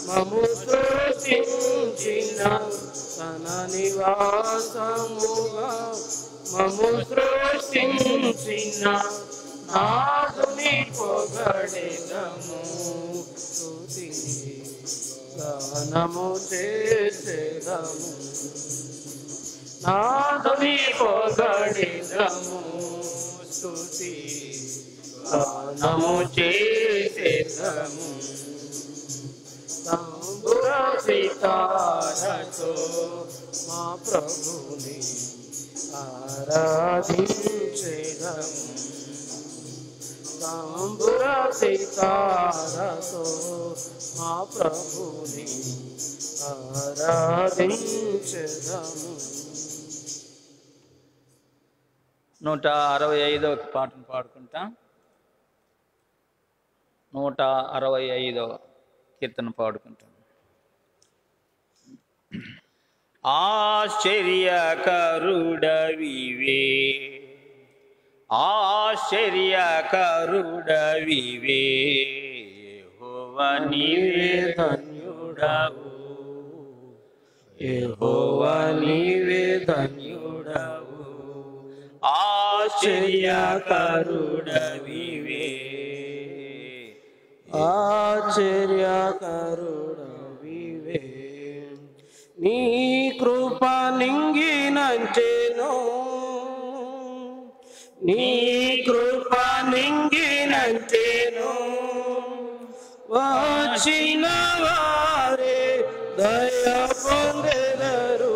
మము సృష్టించిన తన నివాసముగా మము సృష్టించిన నాదుని పొగడెదము స్తుతి గానము చేసేదము నాదుని పొగడెదము స్తుతి గానము చేసేదము తంబుర సితారతో మా ప్రభుని ఆరాధించెదము తంబుర సితారతో మా ప్రభుని ఆరాధించెదము. 165వ పాటను పాడుకుంటాం. 165వ కీర్తన పాడుకుంటాం. ఆశ్చర్యకరుడవివే ఆశ్చర్యకరుడవివే యెహోవా నీవే ధన్యుడవు యెహోవా నీవే ధన్యుడవు ఆశ్చర్యకరుడవివే ఆశ్చర్యకరుడవివే నీ కృప నింగినంచెను నీ కృప నింగినంచెను వచ్చిన వారే దయ పొందెదరు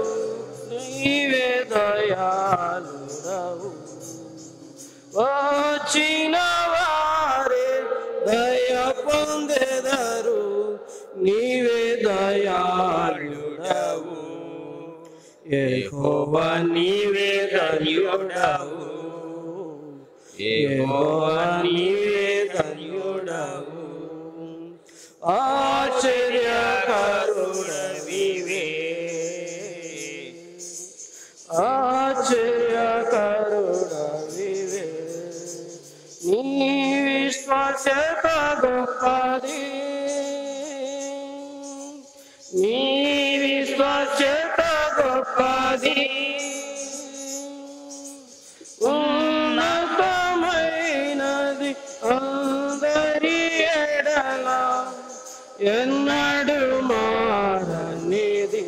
నీవే దయాళుడవు వచ్చిన వారే దయ పొందెదరు నీవే దయాళుడవు యెహోవా నీవే ధన్యుడవు యెహోవా నీవే ధన్యుడవు ఆశ్చర్యకరుడవివే ఆశ్చర్యకరుడవివే నీ విశ్వాసత గొప్పది నీ విశ్వాసత గొప్పది ఉన్నతమైనది అందరి ఎడల ఎన్నడు మారనిది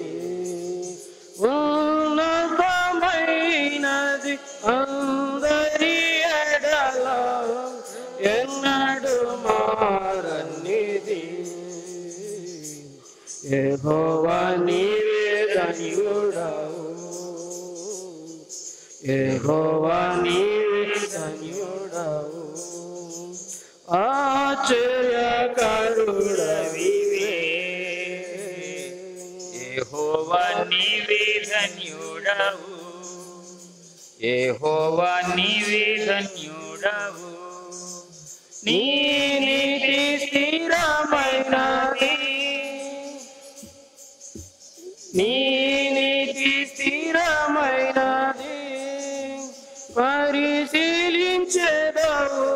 ఉన్నతమైనది అందరి ఎడల ఎన్నడు మారనిది యెహోవా నీవే ధన్యుడవు యెహోవా నీవే ధన్యుడవు ఆశ్చర్యకరుడవివే యెహోవా నీవే ధన్యుడవు యెహోవా నీవే ధన్యుడవు నీ నీతి స్థిరమైనది నీ నీతి స్థిరమైనది పరిశీలించెదవు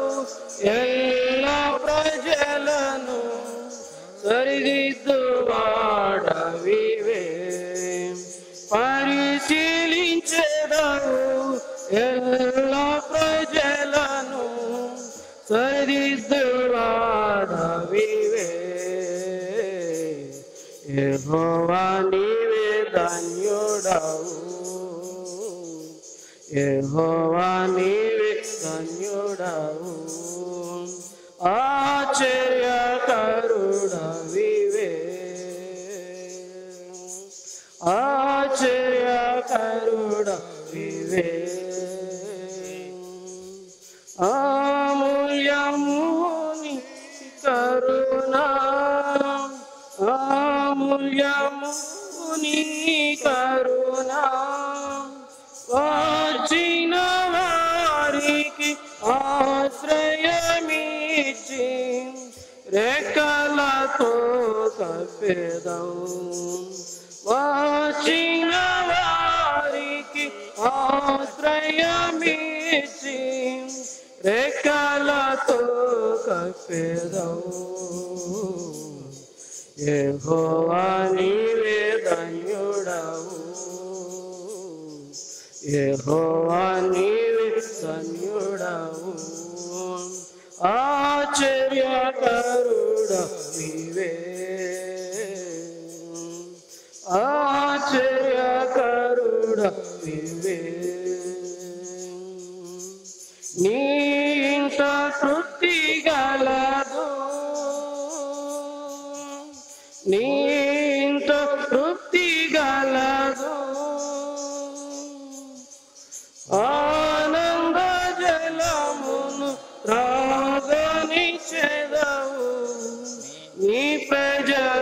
എല്ലാ ప్రజలను సరిదిద్దువాడవివే పరిశీలించెదవు എല്ലാ ప్రజలను సరిదిద్దువాడవివే యెహోవా నీవే ధన్యుడవు యెహోవా నీవే ధన్యుడవు ఆశ్చర్యకరుడవివే ఆశ్చర్యకరుడవివే అమూల్యముని కరుణా అమూల్యముని కరుణా వచ్చిన వారికి ఆశ్రయమిచ్చి రెక్కలతో కప్పెదం వచ్చిన వారికి ఆశ్రయమిచ్చి రెక్కలతో కప్పెదవు. యెహోవా నీవే ధన్యుడవు, యెహోవా నీవే ధన్యుడవు. ఆశ్చర్యకరుడవివే, ఆశ్చర్యకరుడవివే. నీ ఇంట తృప్తి గలదు, నీ ఇంట తృప్తి గలదు. ఆనంద జలమును త్రాగనిచ్చెదవు నీ ప్రజలందరికీ.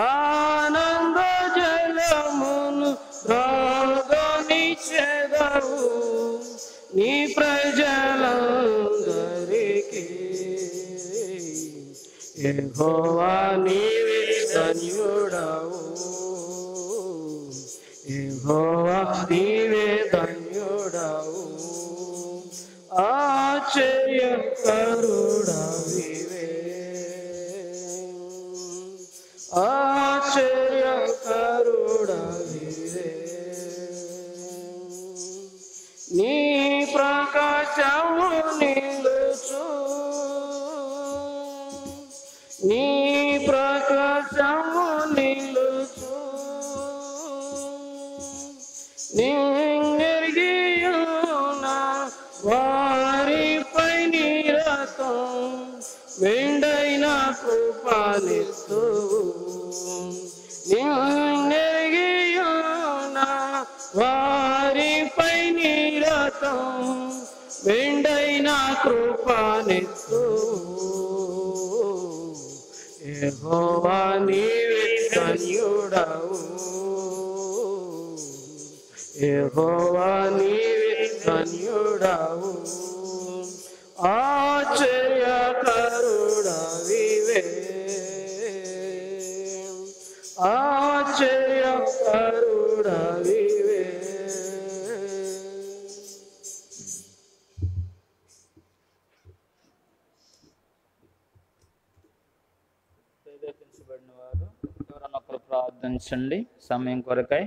ఆనంద జలమును త్రాగనిచ్చెదవు నీ ప్రజలందరికీ. యెహోవా నీవే ధన్యుడవు, యెహోవా నీవే ధన్యుడవు. ఆశ్చర్యకరుడవివే, ఆశ్చర్యకరుడవివే. నీ ప్రకాశము నిలుచు, నీ ప్రకాశము నిలుచు. నిన్నెరిగియున్న వారిపై నిరతం మెండైన కృపనిస్తువు. నిన్నెరిగియున్న వారిపై నిరతం మెండైన కృపనిస్తువు. యెహోవా నీవే ధన్యుడవు, యెహోవా నీవే ధన్యుడవు. ఆశ్చర్యకరుడవివే, ఆశ్చర్యకరుడవివే. ప్రేరేపించబడిన వారు ఎవరన్నా ఒకరు ప్రార్థించండి సమయం కొరకై.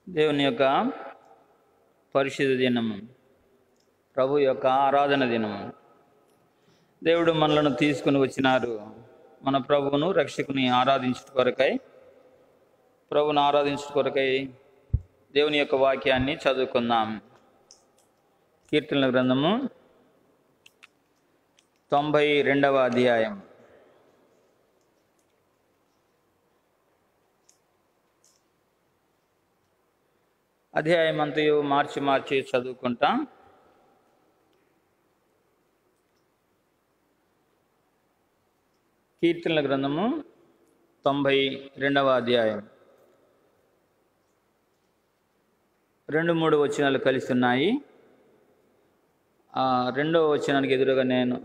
దేవుని యొక్క పరిశుద్ధ దినము, ప్రభు యొక్క ఆరాధన దినము. దేవుడు మనలను తీసుకుని వచ్చినారు మన ప్రభువును రక్షకుని ఆరాధించుట కొరకై. ప్రభువును ఆరాధించుట కొరకై దేవుని యొక్క వాక్యాన్ని చదువుకుందాం. కీర్తనల గ్రంథము 92వ అధ్యాయం. అధ్యాయం అంతయు మార్చి చదువుకుంటా. కీర్తనల గ్రంథము 92వ అధ్యాయం 2-3 వచనాలు కలిసి ఉన్నాయి. రెండవ వచనానికి ఎదురుగా నేను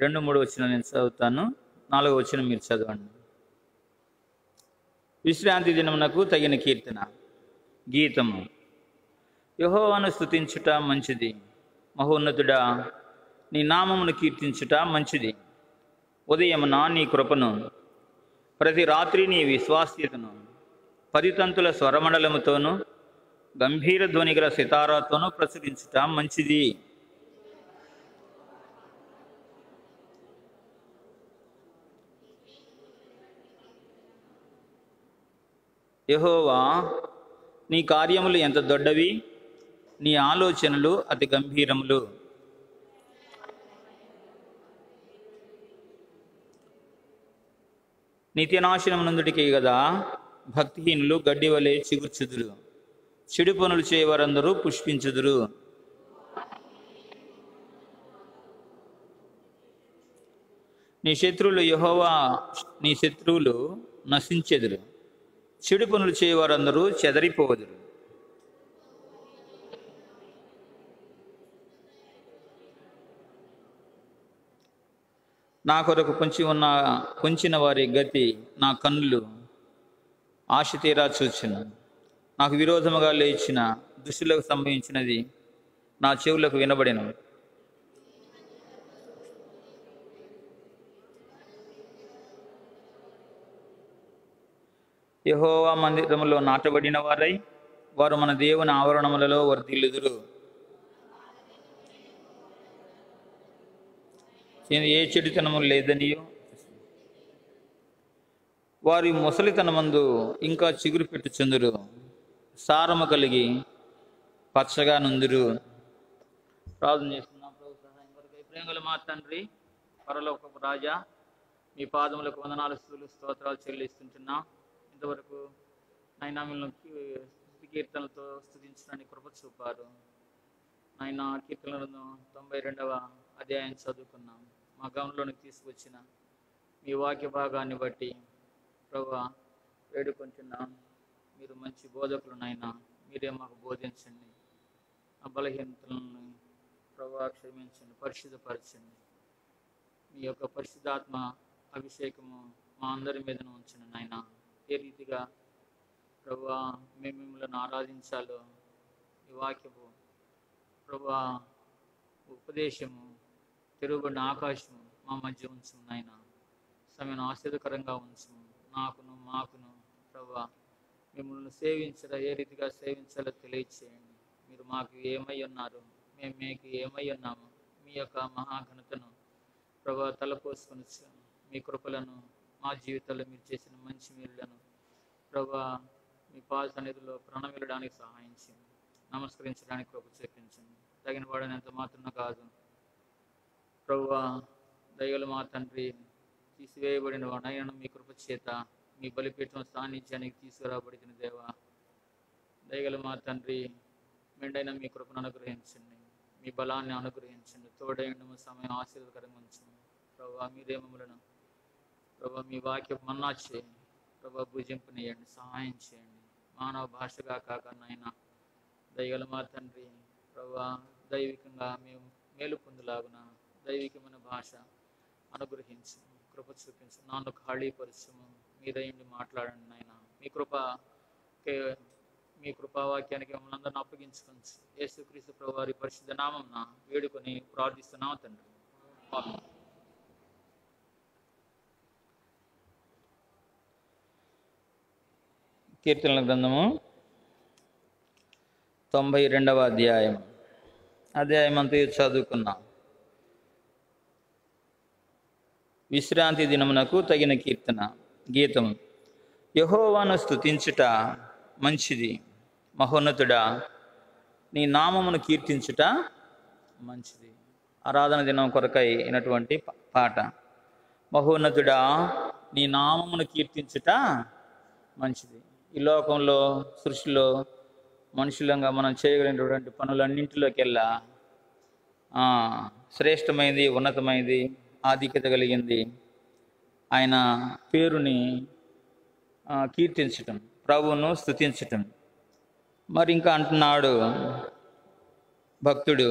2-3 వచనాలు నేను చదువుతాను. 4వ వచనం మీరు చదవండి. విశ్రాంతి దినమునకు తగిన కీర్తన. గీతము. యెహోవాను స్తుతించుట మంచిది, మహోన్నతుడా నీ నామమును కీర్తించుట మంచిది. ఉదయమున నీ కృపను, ప్రతి రాత్రి నీ విశ్వాస్యతను, 10 తంతుల స్వరమండలముతోనూ గంభీర ధ్వని గల సితారాతోనూ ప్రచురించుట మంచిది. యెహోవా నీ కార్యములు ఎంత దొడ్డవి, నీ ఆలోచనలు అతి గంభీరములు. నిత్యనాశనమునందుటికి గదా భక్తిహీనులు గడ్డి వలె చిగుర్చుదురు, చెడు పనులు చేయవారందరూ పుష్పించుదురు. నీ శత్రువులు నశించెదురు, చెడు పనులు చేయవారందరూ చెదరిపోదురు. నా కొరకు పొంచిన వారి గతి నా కన్నులు ఆశ తీరా చూచును. నాకు విరోధముగా లేచిన దుష్టులకు సంభవించినది నా చెవులకు వినబడెను. యెహోవా మందిరములో నాటబడిన వారై వారు మన దేవుని ఆవరణములలో వర్ధిల్లుదురు. ఏ చెడుతనము లేదనియు వారి ముసలితనమందు ఇంకా చిగురు పెట్టుచుందురు, సారము కలిగి పచ్చగా నుందురు. ప్రార్థన చేస్తున్నాం. ప్రభు సహాయం కొరకై ప్రేమగల మా తండ్రి, పరలోకపు రాజా, మీ పాదములకు వందనాలు, స్తుతులు, స్తోత్రాలు చెల్లిస్తుంటున్నాం. ఇంతవరకు నాయనా మిమ్మల్ని కీర్తనలతో స్తుతించడానికి కృప చూపారు. నాయన కీర్తనలను 92వ అధ్యాయం చదువుకున్నాం. మా గమనంలోనికి తీసుకొచ్చిన మీ వాక్య భాగాన్ని బట్టి ప్రభువా వేడుకుంటున్నాం. మీరు మంచి బోధకులు నాయన, మీరే మాకు బోధించండి. ఆ బలహీనతలను ప్రభువా క్షమించండి, పరిశుద్ధపరచండి. మీ యొక్క పరిశుద్ధాత్మ అభిషేకము మా అందరి మీదను ఉంచండి నాయన. ఏ రీతిగా ప్రభువా మేము మిమ్మల్ని ఆరాధించాలో ఈ వాక్యము ప్రభువా ఉపదేశము తిరుగుబడిన ఆకాశము మా మధ్య ఉంచు నాయన. సమయం ఆశ్చర్యకరంగా ఉంచు. మాకును ప్రభువా మిమ్మల్ని ఏ రీతిగా సేవించాలో తెలియచేయండి. మీరు మాకు ఏమై ఉన్నారు, మేము మీకు ఏమై ఉన్నాము. మీ యొక్క మహాఘనతను ప్రభువా తలపోసుకొని మీ కృపలను మా జీవితాల్లో మీరు చేసిన మంచి మేలులను ప్రభువా మీ పాద సన్నిధిలో ప్రణమిల్లడానికి సహాయం చేయండి. నమస్కరించడానికి కృప చూపించండి. తగిన వాడని ఎంత మాత్రం కాదు ప్రభువా, దయగల మా తండ్రి, తీసివేయబడిన వాడైన మీ కృప చేత మీ బలిపీఠం సాన్నిధ్యానికి తీసుకురాబడిన దేవా, దయగల మా తండ్రి, మెండైన మీ కృపను అనుగ్రహించండి, మీ బలాన్ని అనుగ్రహించండి. తోడైన సమయం ఆశీర్వదకరంగా ఉంచండి ప్రభువా. మీరే మమ్మలను ప్రభువా మీ వాక్య మన్నా చేయండి ప్రభువా, భుజింపనీయండి, సహాయం చేయండి. మానవ భాషగా కాక నాయన దయగల మా తండ్రి ప్రభువా, దైవికంగా మేము మేలు పొందులాగున దైవికమైన భాష అనుగ్రహించు, కృప చూపించు. నాన్ను ఖాళీపరచము, మీరయ్యండి మాట్లాడండి నాయన. మీ కృపావాక్యానికి మమ్మల్ని అందరిని అప్పగించుకోవచ్చు. యేసుక్రీస్తు ప్రభువు వారి పరిశుద్ధ నామమున వేడుకొని ప్రార్థిస్తున్నాం తండ్రి. ఆమేన్. కీర్తనల గ్రంథము 92వ అధ్యాయం అంతా చదువుకున్నాం. విశ్రాంతి దినమునకు తగిన కీర్తన. గీతం. యెహోవాను స్తుతించుట మంచిది, మహోన్నతుడా నీ నామమును కీర్తించుట మంచిది. ఆరాధన దినం కొరకై అయినటువంటి పాట. మహోన్నతుడా, నీ నామమును కీర్తించుట మంచిది. ఈ లోకంలో, సృష్టిలో మనుషులంగా మనం చేయగలిగినటువంటి పనులన్నింటిలోకెల్లా శ్రేష్టమైనది, ఉన్నతమైనది, ఆధిక్యత కలిగింది ఆయన పేరుని కీర్తించటం, ప్రభువును స్తుతించటం. మరి ఇంకా అంటున్నాడు భక్తుడు,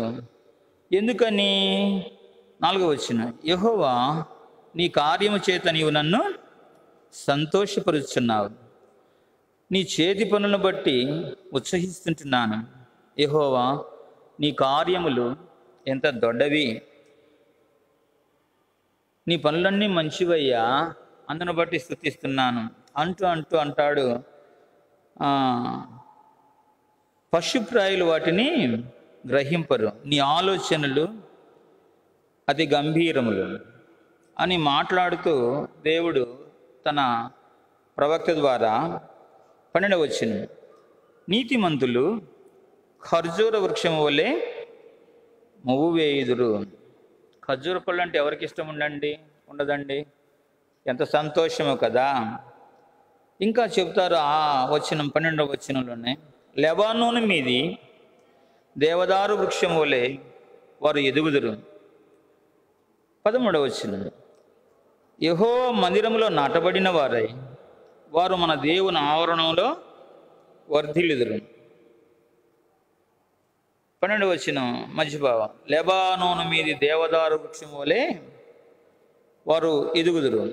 ఎందుకని? 4వ వచనం, యెహోవా నీ కార్యము చేత నీవు నన్ను సంతోషపరుచున్నావు, నీ చేతి పనులను బట్టి ఉత్సహిస్తుంటున్నాను. యెహోవా నీ కార్యములు ఎంత దొడ్డవి, నీ పనులన్నీ మంచివయ్యా, అందును బట్టి స్తుతిస్తున్నాను అంటాడు. పశుప్రాయులు వాటిని గ్రహింపరు, నీ ఆలోచనలు అతి గంభీరములు అని మాట్లాడుతూ దేవుడు తన ప్రవక్త ద్వారా 12వ వచనం, నీతిమంతులు ఖర్జూర వృక్షము వలె మొవ్వు వేయుదురు. ఖర్జూర పళ్ళు అంటే ఎవరికి ఇష్టం ఉండదండి? ఎంత సంతోషమో కదా. ఇంకా చెప్తారు ఆ వచనం 12వ వచనంలోనే, లెబానోను మీది దేవదారు వృక్షం వలె వారు ఎదుగుదురు. 13వ వచనం, యెహోవా మందిరములో నాటబడిన వారై వారు మన దేవుని ఆవరణంలో వర్ధిల్లుదురు. 12వ వచనం మధ్యభావం, లెబానోను మీది దేవదారు వృక్షం వలె వారు ఎదుగుదురు.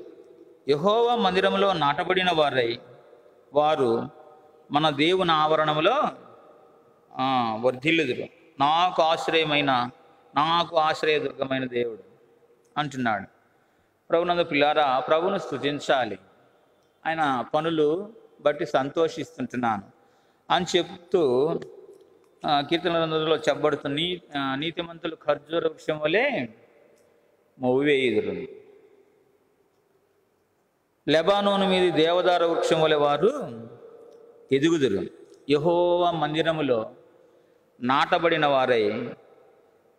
యెహోవా మందిరంలో నాటబడిన వారై వారు మన దేవుని ఆవరణంలో వర్ధిల్లుదురు. నాకు ఆశ్రయదుర్గమైన దేవుడు అంటున్నాడు. ప్రభునందు పిల్లారా, ప్రభువును స్తుతించాలి, ఆయన పనులు బట్టి సంతోషిస్తుంటున్నాను అని చెప్తూ కీర్తన గ్రంథంలో చెప్పబడుతున్న నీతిమంతులు ఖర్జూర వృక్షం వలె మొవ్వు వేయుదురు, లెబానోను మీది దేవదారు వృక్షం వలె వారు ఎదుగుదురు. యెహోవా మందిరములో నాటబడిన వారై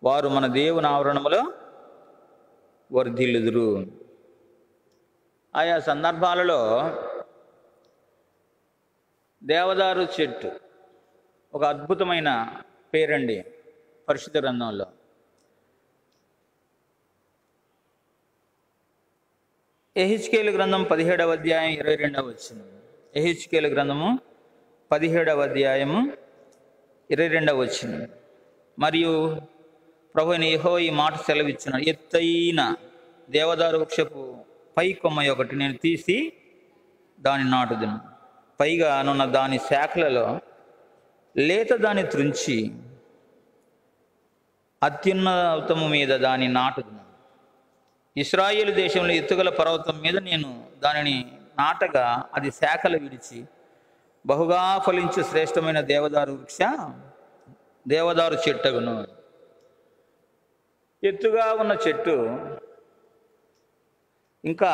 వారు మన దేవుని ఆవరణములో వర్ధిల్లుదురు. ఆయా సందర్భాలలో దేవదారు చెట్టు ఒక అద్భుతమైన పేరండి పరిశుద్ధ గ్రంథంలో. యెహెజ్కేలు గ్రంథం 17వ అధ్యాయం 22వ వచనం. యెహెజ్కేలు గ్రంథము 17వ అధ్యాయము 22వ వచనం. మరియు ప్రభువైన యెహోవా ఈ మాట సెలవిచ్చున్నాడు, ఎత్తైన దేవదారు వృక్షపు పై కొమ్మ ఒకటి నేను తీసి దాని నాటుదును, పైగా నున్న దాని శాఖలలో లేత దాన్ని త్రుంచి అత్యున్నతము మీద దాన్ని నాటుదును. ఇశ్రాయేలు దేశంలో ఎత్తుగల పర్వతం మీద నేను దానిని నాటగా అది శాఖలు విడిచి బహుగా ఫలించు శ్రేష్టమైన దేవదారు చెట్టుగును. ఎత్తుగా ఉన్న చెట్టు ఇంకా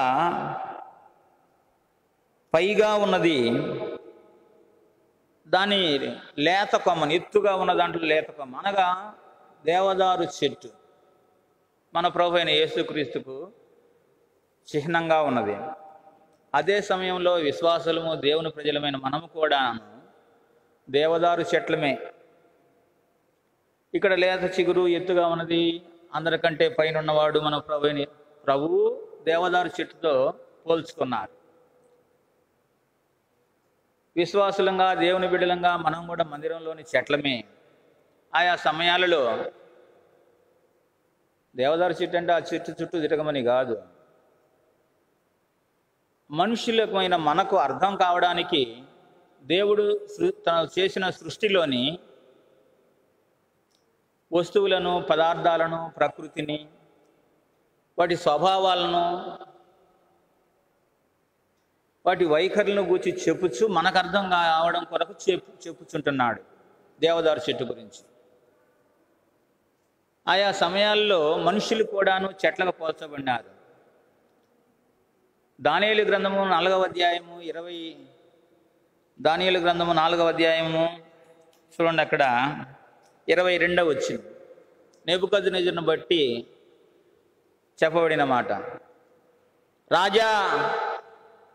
పైగా ఉన్నది దాని లేత కొమ్మని, ఎత్తుగా ఉన్న దాంట్లో లేత కొమ్మ అనగా దేవదారు చెట్టు మన ప్రభు అయిన యేసుక్రీస్తుకు చిహ్నంగా ఉన్నది. అదే సమయంలో విశ్వాసులము దేవుని ప్రజలమైన మనము కూడా దేవదారు చెట్లమే. ఇక్కడ లేత చిగురు ఎత్తుగా ఉన్నది, అందరికంటే పైన ఉన్నవాడు మన ప్రభువు దేవదారు చెట్టుతో పోల్చుకున్నారు. విశ్వాసులంగా దేవుని బిడ్డలంగా మనం కూడా మందిరంలోని చెట్లమే. ఆయా సమయాలలో దేవదారు చెట్టు అంటే ఆ చెట్టు చుట్టూ తిరగమని కాదు, మనుషులమైన మనకు అర్థం కావడానికి దేవుడు తను చేసిన సృష్టిలోని వస్తువులను, పదార్థాలను, ప్రకృతిని, వాటి స్వభావాలను, వాటి వైఖరులను గూర్చి చెప్పుచు మనకు అర్థం కావడం కొరకు చెప్పుచుంటున్నాడు దేవదారు చెట్టు గురించి. ఆయా సమయాల్లో మనుషులు కూడాను చెట్లకు పోల్చబడినారు. దానియేలు గ్రంథము 4వ అధ్యాయము 20, దానియేలు గ్రంథము 4వ అధ్యాయము చూడండి, అక్కడ 22వ వచనం. నెబుకద్నెజరును బట్టి చెప్పబడిన మాట. రాజా,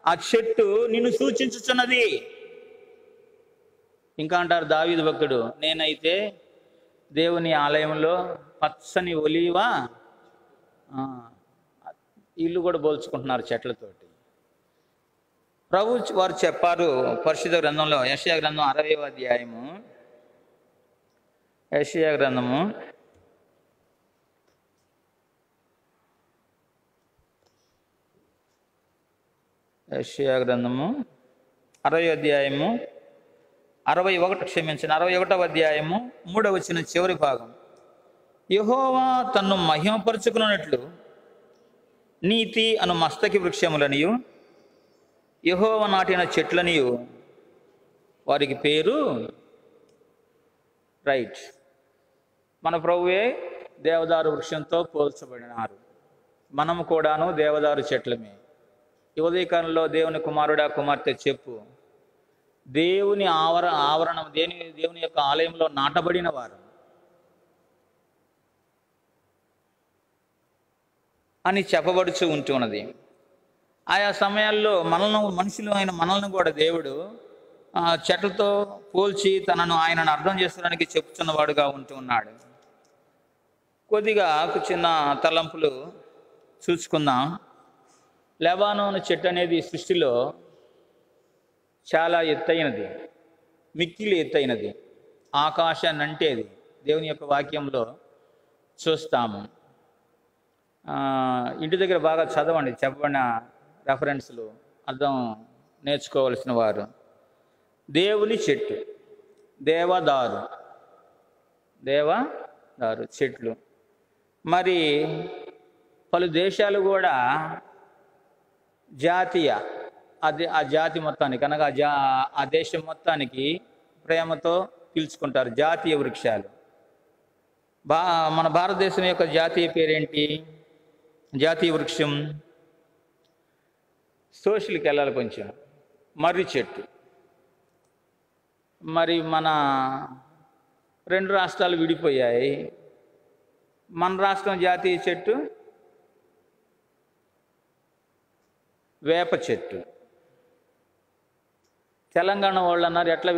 ఆ చెట్టు నిన్ను సూచించుచున్నది. ఇంకా అంటారు దావీదు భక్తుడు, నేనైతే దేవుని ఆలయంలో పచ్చని ఒలీవ ఇల్లు కూడా పోల్చుకుంటున్నారు చెట్లతోటి. ప్రభు వారు చెప్పారు పరిశుద్ధ గ్రంథంలో, యెషయా గ్రంథం 60వ అధ్యాయము, యెషయా గ్రంథము 60వ అధ్యాయము 61వ అధ్యాయము 3వ వచనం చివరి భాగం. యెహోవా తన్ను మహిమపరుచుకున్నట్లు నీతి అను మస్తకి వృక్షములనియు యెహోవా నాటిన చెట్లనియు వారికి పేరు. రైట్, మన ప్రభువే దేవదారు వృక్షంతో పోల్చబడినారు. మనము కూడాను దేవదారు చెట్లమే. ఈ ఉదయకాలంలో దేవుని కుమారుడా కుమార్తె చెప్పు, దేవుని ఆవరణం దేవుని యొక్క ఆలయంలో నాటబడిన వారు అని చెప్పబడుచు ఉంటున్నది. ఆయా సమయాల్లో మనుషులు అయిన మనల్ని కూడా దేవుడు చెట్లతో పోల్చి ఆయనను అర్థం చేసుకోవడానికి చెప్తున్నవాడుగా ఉంటూ ఉన్నాడు. కొద్దిగా చిన్న తలంపులు చూసుకుందాం. లెబానోను చెట్టు అనేది సృష్టిలో చాలా ఎత్తైనది, మిక్కిలి ఎత్తైనది, ఆకాశాన్ని అంటేది. దేవుని యొక్క వాక్యంలో చూస్తాము. ఇంటి దగ్గర బాగా చదవండి, చెప్పబడిన రెఫరెన్స్లు అర్థం నేర్చుకోవలసిన వారు. దేవుని చెట్టు, దేవదారు చెట్లు. మరి పలు దేశాలు కూడా జాతీయ ఆ జాతి మొత్తానికి అనగా ఆ దేశం మొత్తానికి ప్రేమతో పిలుచుకుంటారు జాతీయ వృక్షాలు. మన భారతదేశం యొక్క జాతీయ పేరేంటి? జాతీయ వృక్షం సోషల్కి వెళ్ళాలి కొంచెం, మర్రి చెట్టు. మరి మన 2 రాష్ట్రాలు విడిపోయాయి. మన రాష్ట్రం జాతీయ చెట్టు వేప చెట్టు. తెలంగాణ వాళ్ళు అన్నారు, ఎట్లా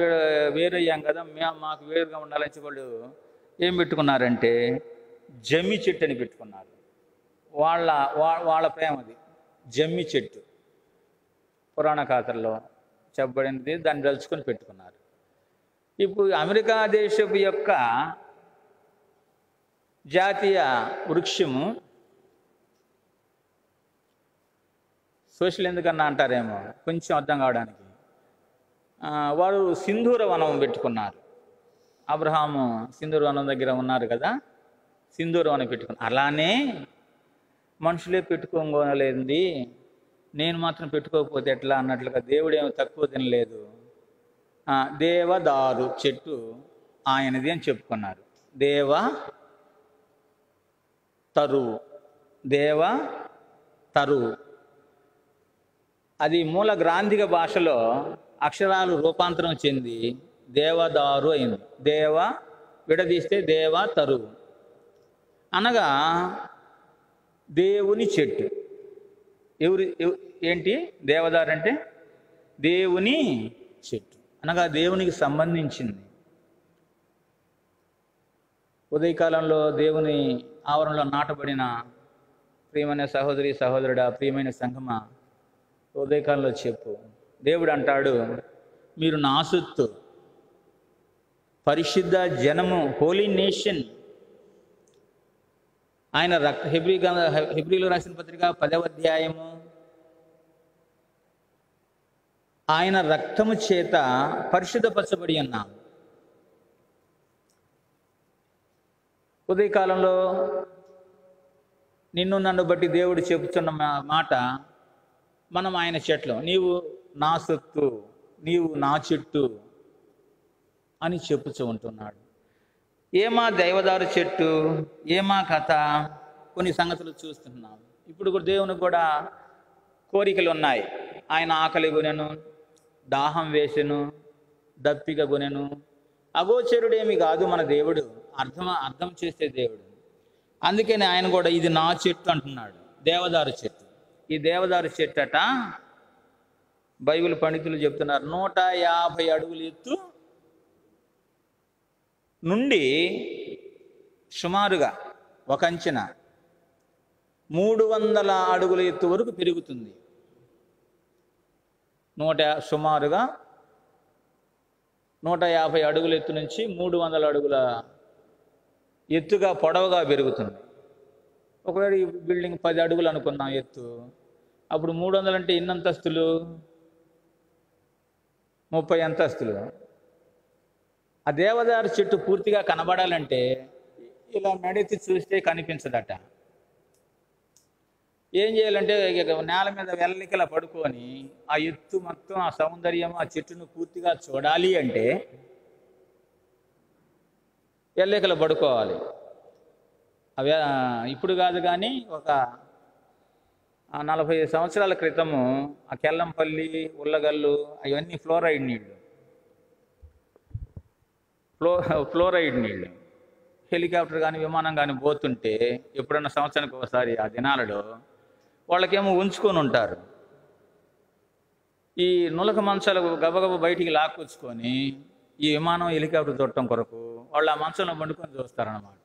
వేరయ్యాం కదా, మాకు వేరుగా ఉండాలని వాళ్ళు ఏం పెట్టుకున్నారంటే జమ్మి చెట్టు అని పెట్టుకున్నారు. వాళ్ళ ప్రేమది జమ్మి చెట్టు. పురాణ ఖాతాల్లో చెప్పబడింది, దాన్ని దలుచుకొని పెట్టుకున్నారు. ఇప్పుడు అమెరికా దేశపు యొక్క జాతీయ వృక్షము సోషల్ ఎందుకన్నా అంటారేమో కొంచెం అర్థం కావడానికి, వారు సింధూర వనం పెట్టుకున్నారు. అబ్రహాము సింధూర వనం దగ్గర ఉన్నారు కదా, సింధూర వనం పెట్టుకున్నారు. అలానే మనుషులే పెట్టుకోలేంది, నేను మాత్రం పెట్టుకోకపోతే ఎట్లా అన్నట్లుగా దేవుడు ఏమో తక్కువ తినలేదు. దేవదారు చెట్టు ఆయనది అని చెప్పుకున్నారు. తరువు అది మూల గ్రాంధిక భాషలో అక్షరాలు రూపాంతరం చెంది దేవదారు అయింది. విడదీస్తే తరువు అనగా దేవుని చెట్టు. ఏంటి దేవదారు అంటే? దేవుని చెట్టు అనగా దేవునికి సంబంధించింది. ఉదయకాలంలో దేవుని ఆవరణలో నాటబడిన ప్రియమైన సహోదరి సహోదరుడా, ప్రియమైన సంఘమా, ఉదయకాలంలో చెప్పు. దేవుడు అంటాడు, మీరు నా సొత్తు, పరిశుద్ధ జనము, హోలీ నేషన్. ఆయన హెబ్రీలో రాసిన పత్రిక 10వ అధ్యాయము, ఆయన రక్తము చేత పరిశుద్ధపరచబడి ఉన్నాం. ఉదయకాలంలో నన్ను బట్టి దేవుడు చెబుతున్న మాట, మనం ఆయన చెట్లు, నీవు నా సొత్తు, నీవు నా చెట్టు అని చెప్పుతూ ఉంటున్నాడు. ఏమా దేవదారు చెట్టు, ఏమా కథ, కొన్ని సంగతులు చూస్తున్నాం. ఇప్పుడు కూడా దేవునికి కూడా కోరికలు ఉన్నాయి. ఆయన ఆకలి కొనెను, దాహం వేసెను, దప్పిక కొనెను. అగోచరుడేమి కాదు మన దేవుడు, అర్థం చేసే దేవుడు. అందుకని ఆయన కూడా ఇది నా చెట్టు అంటున్నాడు, దేవదారు చెట్టు. ఈ దేవదారు చెట్టు అట బైబిల్ పండితులు చెప్తున్నారు 150 అడుగుల ఎత్తు నుండి సుమారుగా ఒక అంచనా 300 అడుగుల ఎత్తు వరకు పెరుగుతుంది. సుమారుగా 150 అడుగుల ఎత్తు నుంచి 300 అడుగుల ఎత్తుగా పొడవుగా పెరుగుతుంది. ఒకవేళ ఈ బిల్డింగ్ 10 అడుగులు అనుకున్నాం ఎత్తు, అప్పుడు 300 అంటే ఎన్ని అంతస్తులు? 30 అంతస్తులు. ఆ దేవదారు చెట్టు పూర్తిగా కనబడాలంటే ఇలా మెడెత్తి చూస్తే కనిపించదట. ఏం చేయాలంటే నేల మీద వెల్లకిలా పడుకొని ఆ ఎత్తు మొత్తం, ఆ సౌందర్యం, ఆ చెట్టును పూర్తిగా చూడాలి అంటే వెల్లకిలా పడుకోవాలి. అవి ఇప్పుడు కాదు కానీ ఒక 40 సంవత్సరాల క్రితము ఆ కెల్లంపల్లి, ఉల్లగల్లు అవన్నీ ఫ్లోరైడ్ నీళ్ళు హెలికాప్టర్ కానీ విమానం కానీ పోతుంటే ఎప్పుడన్నా సంవత్సరానికి ఒకసారి ఆ దినాలలో వాళ్ళకేమో ఉంచుకొని ఉంటారు. ఈ నులక మంచాలు గబగబ బయటికి లాక్కొచ్చుకొని ఈ విమానం హెలికాప్టర్ చూడటం కొరకు వాళ్ళు ఆ మంచంలో వండుకొని చూస్తారన్నమాట.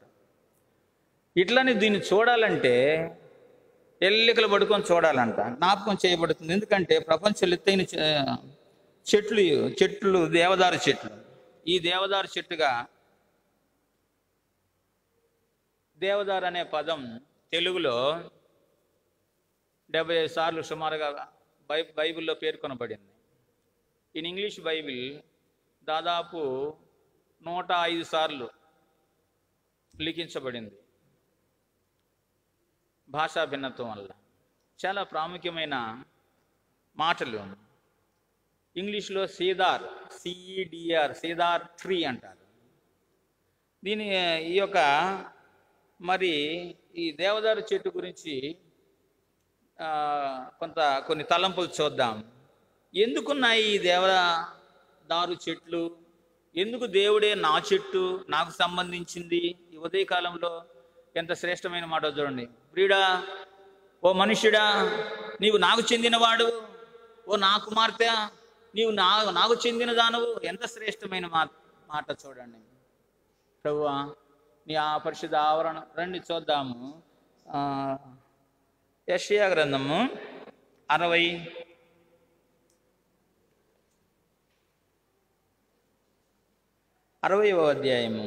ఇట్లని దీన్ని చూడాలంటే ఎల్లికలు పడుకొని చూడాలంట, జ్ఞాపకం చేయబడుతుంది. ఎందుకంటే ప్రపంచంలో ఎత్తైన చెట్లు దేవదారు చెట్లు. ఈ దేవదారు చెట్టుగా దేవదారు అనే పదం తెలుగులో 75 సార్లు సుమారుగా బైబిల్లో పేర్కొనబడింది. ఇన్ ఇంగ్లీష్ బైబిల్ దాదాపు 105 సార్లు లిఖించబడింది. భాషా భిన్నత్వం వల్ల చాలా ప్రాముఖ్యమైన మాటలు. ఇంగ్లీష్లో సీదార్, సిఈడిఆర్, సీదార్ ట్రీ అంటారు. ఈ యొక్క మరి ఈ దేవదారు చెట్టు గురించి కొన్ని తలంపులు చూద్దాం. ఎందుకున్నాయి ఈ దేవదారు చెట్లు? ఎందుకు దేవుడే నా చెట్టు, నాకు సంబంధించింది? ఈ ఉదయకాలంలో ఎంత శ్రేష్టమైన మాట చూడండి. ప్రియుడా, ఓ మనుష్యుడా, నీవు నాకు చెందినవాడు. ఓ నా కుమార్తె, నీవు నాకు చెందిన దానవు. ఎంత శ్రేష్టమైన మాట చూడండి. ప్రభువా, నీ ఆ పరిశుద్ధ ఆవరణ రండి చూద్దాము. యెషయా గ్రంథము 60వ అధ్యాయము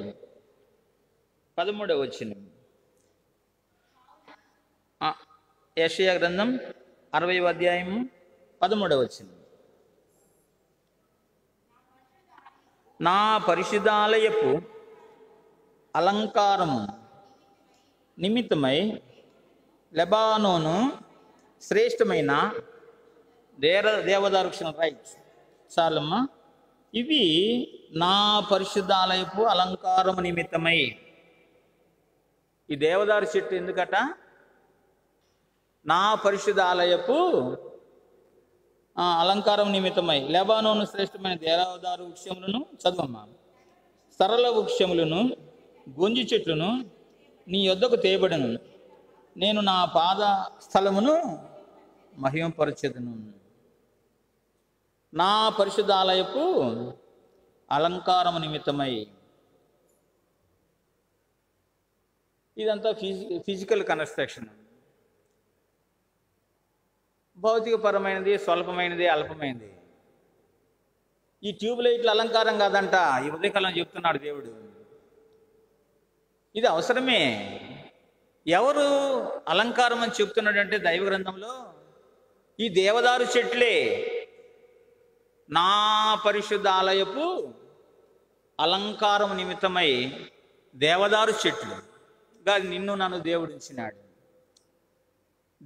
13వ వచనం. యెషయా గ్రంథం 60వ అధ్యాయము 13వ వచనం. నా పరిశుద్ధాలయపు అలంకారము నిమిత్తమై లెబానోను శ్రేష్టమైన దేవదారు వృక్షం. రైట్, చాలమ్మా. ఇవి నా పరిశుద్ధాలయపు అలంకారము నిమిత్తమై. ఈ దేవదారు చెట్టు ఎందుకట? నా పరిశుద్ధాలయపు అలంకారం నిమిత్తమై లెబానోను శ్రేష్టమైన దేవదారు వృక్షములను, చదవమ్మా, సరళ వృక్షములను, గొంజి చెట్లను నీ యొద్దకు తేబడను. నేను నా పాద స్థలమును మహిమపరచెదను. నా పరిశుద్ధాలయపు అలంకారము నిమిత్తమై. ఇదంతా ఫిజికల్ కన్స్ట్రక్షన్. భౌతికపరమైనది, స్వల్పమైనది, అల్పమైనది. ఈ ట్యూబ్ లైట్ల అలంకారం కాదంట. ఈ ఉదయకాలం చెప్తున్నాడు దేవుడు. ఇది అవసరమే. ఎవరు అలంకారం అని చెప్తున్నాడంటే దైవ గ్రంథంలో ఈ దేవదారు చెట్లే నా పరిశుద్ధ ఆలయపు అలంకారం నిమిత్తమై దేవదారు చెట్లుగా నిన్ను నన్ను దేవుడించినాడు.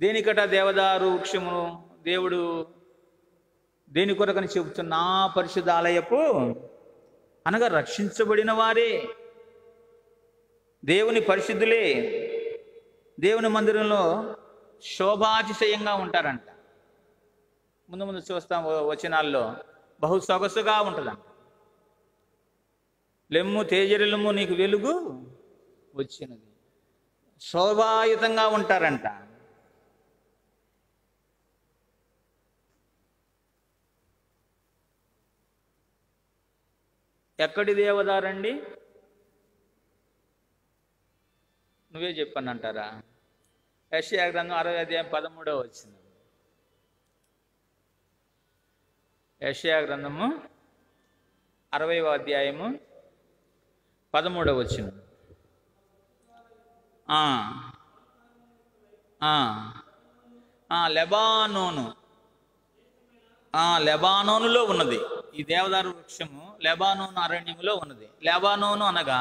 దేనికట దేవదారు వృక్షమును దేవుడు దేని కొరకని చెబుతున్న నా పరిశుద్ధ ఆలయపు అనగా రక్షించబడిన వారే, దేవుని పరిశుద్ధులే దేవుని మందిరంలో శోభాతిశయంగా ఉంటారంట. ముందు ముందు చూస్తాం వచనాల్లో. బహు సొగసుగా ఉంటుందంట. లెమ్ము తేజరిల్లుము, నీకు వెలుగు వచ్చినది. శోభాయుతంగా ఉంటారంట. ఎక్కడి దేవదారండి? నువ్వే చెప్పానంటారా? యెషయా గ్రంథం 60 వచ్చింది. యెషయా గ్రంథము 60 వచ్చింది. లెబానోను, లెబానోనులో ఉన్నది ఈ దేవదారు వృక్షము. లెబానోను అరణ్యములో ఉన్నది. లెబానోను అనగా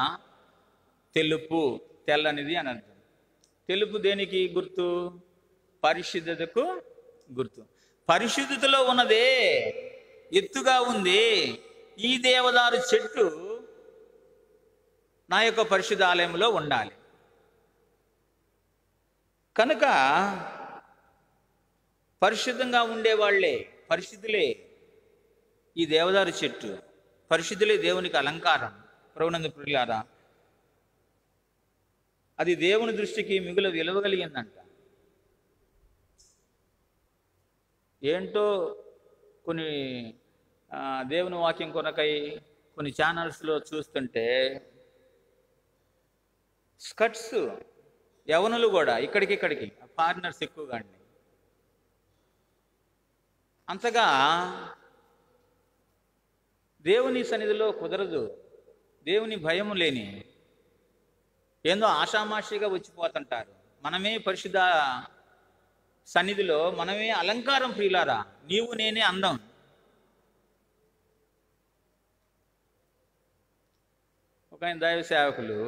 తెలుపు, తెల్లనిది అని అర్థం. తెలుపు దేనికి గుర్తు? పరిశుద్ధతకు గుర్తు. పరిశుద్ధతలో ఉన్నదే, ఎత్తుగా ఉంది. ఈ దేవదారు చెట్టు నా యొక్క పరిశుద్ధ ఆలయంలో ఉండాలి. కనుక పరిశుద్ధంగా ఉండేవాళ్లే, పరిశుద్ధులే ఈ దేవదారు చెట్టు. పరిశుద్ధులే దేవునికి అలంకారం. ప్రభునందు ప్రియులారా, అది దేవుని దృష్టికి మిగులు విలువగలిగిందంట. ఏంటో కొన్ని దేవుని వాక్యం కొనకై కొన్ని ఛానల్స్లో చూస్తుంటే స్కర్ట్స్, యవనులు కూడా ఇక్కడికి ఫారినర్స్ ఎక్కువగా అండి, అంతగా దేవుని సన్నిధిలో కుదరదు. దేవుని భయము లేని ఏందో ఆషామాషిగా వచ్చిపోతుంటారు. మనమే పరిశుద్ధ సన్నిధిలో మనమే అలంకారం. ప్రియులారా, నీవు నేనే అందం. ఒక ఆయన దైవ సేవకులు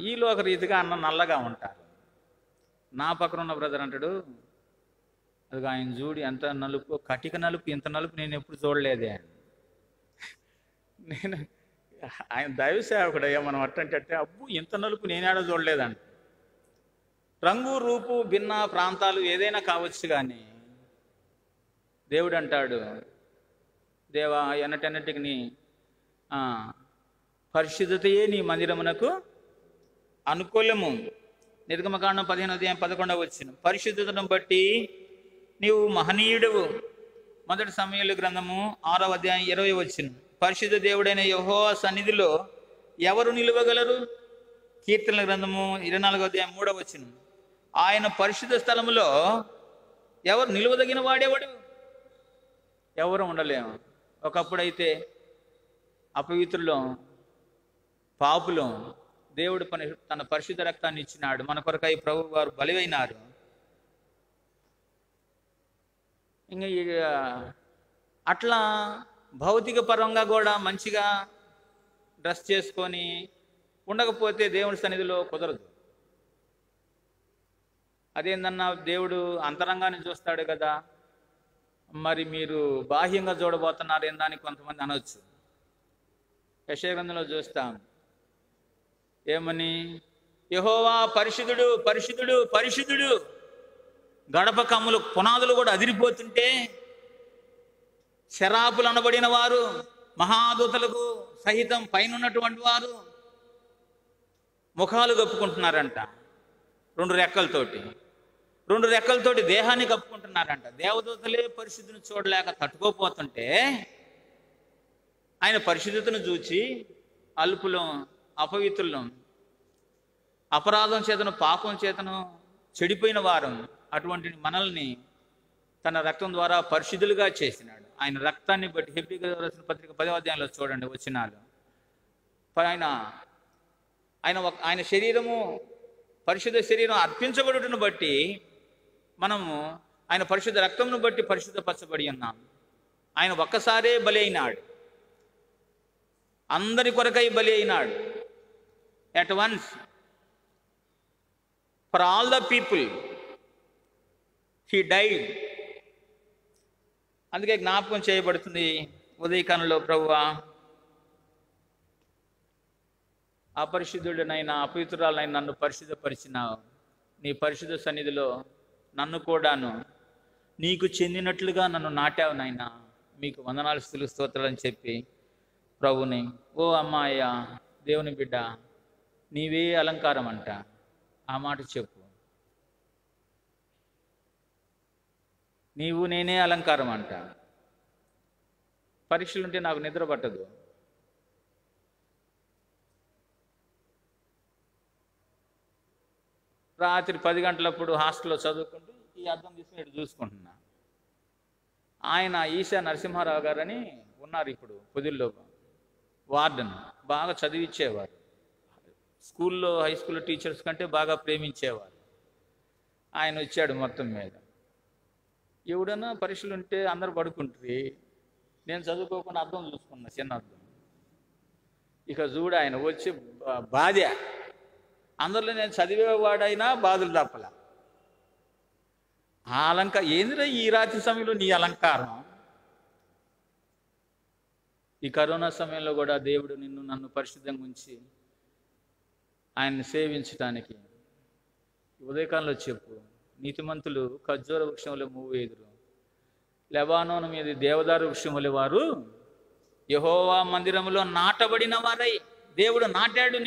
ఈ లోక రీతిగా నల్లగా ఉంటారు. నా పక్కన ఉన్న బ్రదర్ అంటాడు, అది ఆయన చూడు ఎంత నలుపు, కటిక నలుపు, ఇంత నలుపు నేను ఎప్పుడు చూడలేదే. నేను ఆయన దైవ సేవకుడు అయ్యా, మనం అట్టంటే అబ్బు ఇంత నలుపు నేనేడా చూడలేదంట. రంగు రూపు భిన్న ప్రాంతాలు ఏదైనా కావచ్చు, కానీ దేవుడు అంటాడు, దేవా ఎన్నటన్నిటికి నీ పరిశుద్ధతయే నీ మందిరమునకు అనుకూలము. నిర్గమకాండం 15:11 వచ్చిన పరిశుద్ధతను బట్టి నీవు మహనీయుడువు. మొదటి సమూయేలు గ్రంథము 6:20 వచ్చిన పరిశుద్ధ దేవుడైన యెహోవా సన్నిధిలో ఎవరు నిలువగలరు? కీర్తనల గ్రంథము 24:3 వచ్చిన ఆయన పరిశుద్ధ స్థలములో ఎవరు నిలువదగిన వాడేవాడు? ఎవరు ఉండలేము. ఒకప్పుడైతే అపవిత్రులు, పాపులు, దేవుడు తన పరిశుద్ధ రక్తాన్ని ఇచ్చినాడు. మన కొరకై ప్రభు వారు బలివైనారు. ఇంకా అట్లా భౌతిక పరంగా కూడా మంచిగా డ్రెస్ చేసుకొని ఉండకపోతే దేవుని సన్నిధిలో కుదరదు. అదేందన్నా, దేవుడు అంతరంగాన్ని చూస్తాడు కదా, మరి మీరు బాహ్యంగా చూడబోతున్నారు ఏందని కొంతమంది అనవచ్చు. యెషయా గ్రంథంలో చూస్తాం ఏమని, యెహోవా పరిశుద్ధుడు, పరిశుద్ధుడు, పరిశుద్ధుడు. గడప కమ్ములు పునాదులు కూడా అదిరిపోతుంటే శరాపులు అనబడిన వారు, మహాదూతలకు సహితం పైన ఉన్నటువంటి వారు ముఖాలు కప్పుకుంటున్నారంట. రెండు రెక్కలతోటి దేహాన్ని కప్పుకుంటున్నారంట. దేవదూతలే పరిశుద్ధిని చూడలేక తట్టుకోపోతుంటే ఆయన పరిశుద్ధతను చూచి అల్పులం, అపవిత్రులం, అపరాధం చేతను పాపం చేతను చెడిపోయిన వారం అటువంటి మనల్ని తన రక్తం ద్వారా పరిశుద్ధులుగా చేసినాడు. ఆయన రక్తాన్ని బట్టి హెబ్రీయులకు రాసిన పత్రిక 10వ అధ్యాయంలో చూడండి వచనాలు. ఆయన శరీరము, పరిశుద్ధ శరీరం అర్పించబడుటను బట్టి మనము ఆయన పరిశుద్ధ రక్తంను బట్టి పరిశుద్ధపరచబడి ఉన్నాం. ఆయన ఒక్కసారే బలి అయినాడు, అందరి కొరకై బలి అయినాడు. At once for all the people he died. అందుకే జ్ఞాపకం చేయబడుతుంది ఉదయకాలంలో, ప్రభువా అపరిశుద్ధుడినైనా అపవిత్రురాలైనా నన్ను పరిశుద్ధపరిచినావు. నీ పరిశుద్ధ సన్నిధిలో నన్ను కూడాను నీకు చెందినట్లుగా నన్ను నాటావు నాయనా, మీకు వందనాలు స్తుతులు స్తోత్రాలు అని చెప్పి ప్రభుని, ఓ అమ్మాయ్య, దేవుని బిడ్డ, నీవే అలంకారం అంట. ఆ మాట చెప్పు. నీవు నేనే అలంకారం అంట. పరీక్షలుంటే నాకు నిద్ర పట్టదు. రాత్రి 10 గంటలప్పుడు హాస్టల్లో చదువుకుంటూ ఈ అద్దం తీసుకుని చూసుకుంటున్నా. ఆయన ఈశా నరసింహారావు గారని ఉన్నారు ఇప్పుడు పొదిల్లో, వార్డెన్. బాగా చదివించేవారు. స్కూల్లో హై స్కూల్లో టీచర్స్ కంటే బాగా ప్రేమించేవారు. ఆయన వచ్చాడు మొత్తం మీద. ఎవడన్నా పరీక్షలు ఉంటే అందరు పడుకుంటారు. నేను చదువుకోకుండా అద్దం చూసుకున్నా, చిన్న అద్దం. ఇక చూడు ఆయన వచ్చి బాధ. అందరిలో నేను చదివేవాడైనా బాధలు తప్పల. ఆ ఏందిరా ఈ రాత్రి సమయంలో నీ అలంకారం? ఈ కరోనా సమయంలో కూడా దేవుడు నన్ను పరిశుద్ధంగా ఉంచి ఆయన్ని సేవించటానికి ఉదయకాలంలో చెప్పు. నీతిమంతులు ఖర్జూర వృక్షంలో మూవేదురు, లెబానోను మీద దేవదారు వృక్షములు వారు యెహోవా మందిరములో నాటబడిన వారై. దేవుడు నాటాడు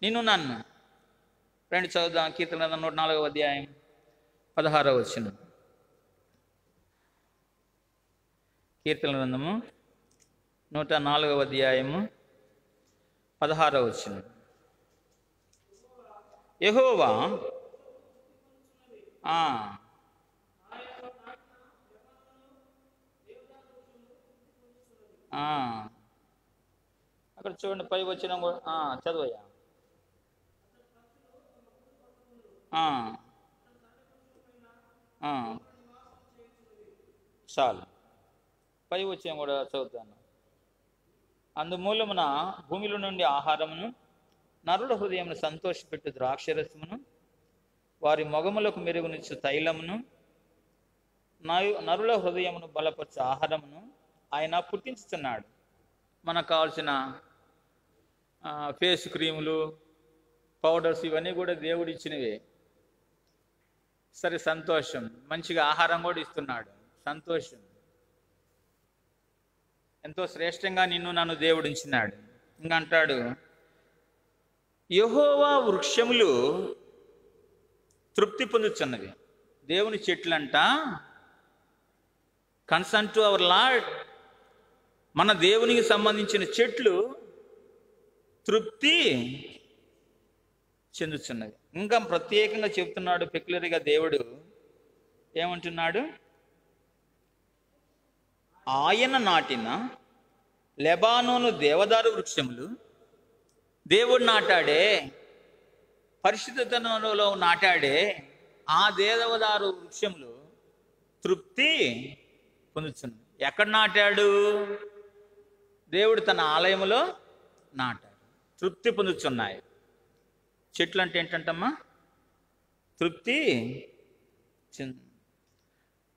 నిన్ను నన్ను. రెండు చదువుదాం. కీర్తన 104వ అధ్యాయం 16వ వచనం. కీర్తన గ్రంథము 104వ అధ్యాయము 16వ వచనం. యెహోవా అక్కడ చూడండి, పై వచ్చిన చదువయ్యా. చాలు, పై వచ్చే కూడా చదువుతాను. అందుమూలమున భూమిలో నుండి ఆహారమును, నరుల హృదయమును సంతోషపెట్టు ద్రాక్షరసమును, వారి మొగములకు మెరుగునిచ్చు తైలమును, నరుల హృదయమును బలపరచు ఆహారమును ఆయన పుట్టించుతున్నాడు. మనకు కావాల్సిన ఫేస్ క్రీములు, పౌడర్స్ ఇవన్నీ కూడా దేవుడు ఇచ్చినవే. సరే, సంతోషం. మంచిగా ఆహారం కూడా ఇస్తున్నాడు, సంతోషం. ఎంతో శ్రేష్టంగా నన్ను దేవుడు ఉంచినాడు. ఇంకా అంటాడు, యెహోవా వృక్షములు తృప్తి పొందుతున్నవి. దేవుని చెట్లంట కన్సర్న్ టు అవర్ లార్డ్. మన దేవునికి సంబంధించిన చెట్లు తృప్తి చెందుతున్నది. ఇంకా ప్రత్యేకంగా చెప్తున్నాడు, పెక్యులర్గా దేవుడు ఏమంటున్నాడు? ఆయన నాటిన లెబానోను దేవదారు వృక్షములు, దేవుడు నాటాడే, పరిశుద్ధతలో నాటాడే ఆ దేవదారు వృక్షములు తృప్తి పొందుతున్నది. ఎక్కడ నాటాడు? దేవుడు తన ఆలయములో నాటాడు. తృప్తి పొందుతున్నాయి. చెట్లు అంటే ఏంటంటమ్మా? తృప్తి.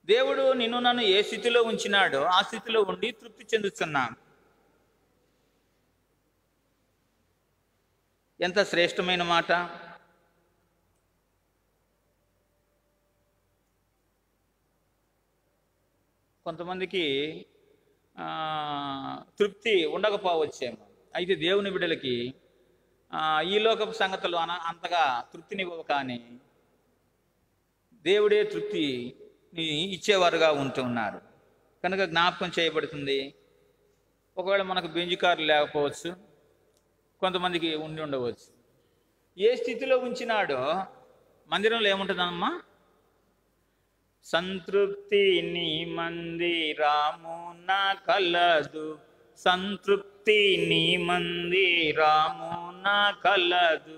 దేవుడు నన్ను ఏ స్థితిలో ఉంచినాడో ఆ స్థితిలో ఉండి తృప్తి చెందుతున్నాను. ఎంత శ్రేష్టమైన మాట! కొంతమందికి తృప్తి ఉండకపోవచ్చేమో. అయితే దేవుని బిడ్డలకి ఈ లోకపు సంగతులు అంతగా తృప్తినివ్వవు, కానీ దేవుడే తృప్తిని ఇచ్చేవారుగా ఉంటున్నారు కనుక జ్ఞాపకం చేయబడుతుంది. ఒకవేళ మనకు బెంజ్ కార్లు లేకపోవచ్చు, కొంతమందికి ఉండవచ్చు. ఏ స్థితిలో ఉంచినాడో మందిరంలో ఏముంటుందమ్మా? సంతృప్తి నీ మందిరమున కలదు, సంతృప్తి నీ మందిరమున కలదు,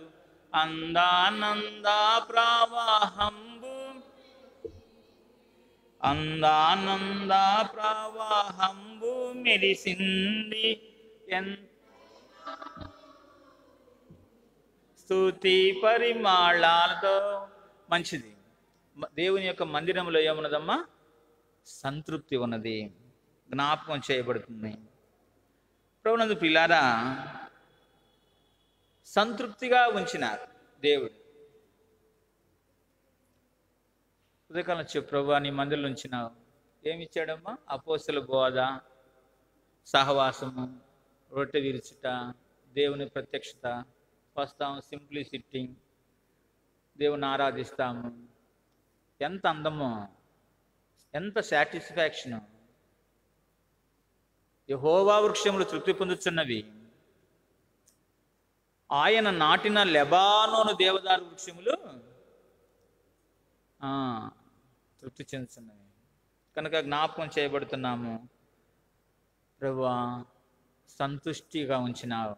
అందానంద ప్రవాహంబు, అందానంద ప్రవాహంబు మెరిసింది, స్తుతి పరిమాళాలతో. మంచిది. దేవుని యొక్క మందిరంలో ఏమున్నదమ్మా? సంతృప్తి ఉన్నది, జ్ఞాపకం చేయబడుతుంది. ప్రభునందు పిల్లారా, సంతృప్తిగా ఉంచినారు దేవుడు. ఉదయకాలం చెప్పు, ప్రభువా నీ మందిరంలో ఉంచినావు. ఏమిచ్చాడమ్మా? అపోస్తల బోధ, సహవాసము, రొట్టె విరుచుట, దేవుని ప్రత్యక్షత, వస్తాం, సింప్లీ సిట్టింగ్, దేవుని ఆరాధిస్తాము. ఎంత అందమో, ఎంత సాటిస్ఫాక్షను. యెహోవా వృక్షములు తృప్తి పొందుతున్నవి, ఆయన నాటిన లెబానోను దేవదారు వృక్షములు తృప్తి చెందుతున్నవి. కనుక జ్ఞాపకం చేయబడుతున్నాము, ప్రభువా సంతుష్టిగా ఉంచినావు,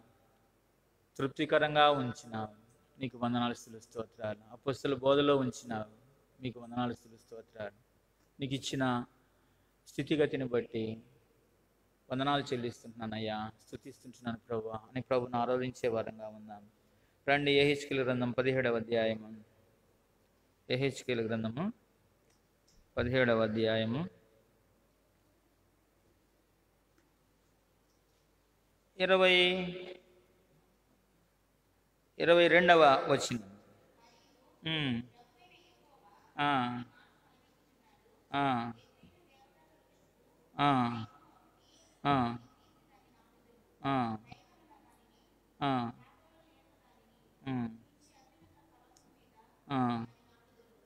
తృప్తికరంగా ఉంచినావు, నీకు వందనాలు స్తుతులు స్తోత్రాలు. అపొస్తలుల బోధలో ఉంచినావు, మీకు వందనాలు స్తుతులు స్తోత్రాలు. నీకు ఇచ్చిన స్థితిగతిని బట్టి వందనాలు చెల్లిస్తుంటున్నానయ్యా, స్తుతిస్తుంటున్నాను ప్రభువా అని ప్రభుని ఆరాధించే వారంగా ఉన్నాము. రండి, యెహెజ్కేలు గ్రంథం 17వ అధ్యాయము. యెహెజ్కేలు గ్రంథము 17వ అధ్యాయము 22వ వచనం.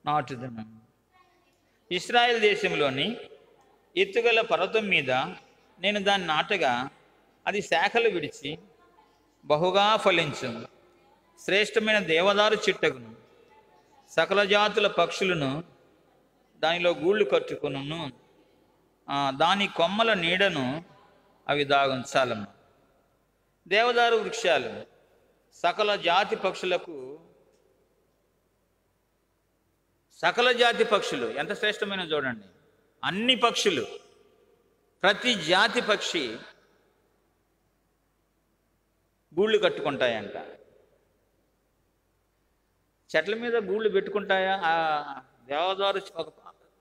నాటుదను. ఇశ్రాయేల్ దేశంలోని ఎత్తుగల పర్వతం మీద నేను దాన్ని నాటగా అది శాఖలు విడిచి బహుగా ఫలించు. శ్రేష్టమైన దేవదారు చెట్టును, సకల జాతుల పక్షులను దానిలో గూళ్ళు కట్టుకును. దాని కొమ్మల నీడను అవి దాగుంచాలమ్మ. దేవదారు వృక్షాలు సకల జాతి పక్షులకు, సకల జాతి పక్షులు ఎంత శ్రేష్టమైన చూడండి. అన్ని పక్షులు, ప్రతి జాతి పక్షి గూళ్ళు కట్టుకుంటాయంట. చెట్ల మీద గూళ్ళు పెట్టుకుంటాయా? దేవదారు ఒక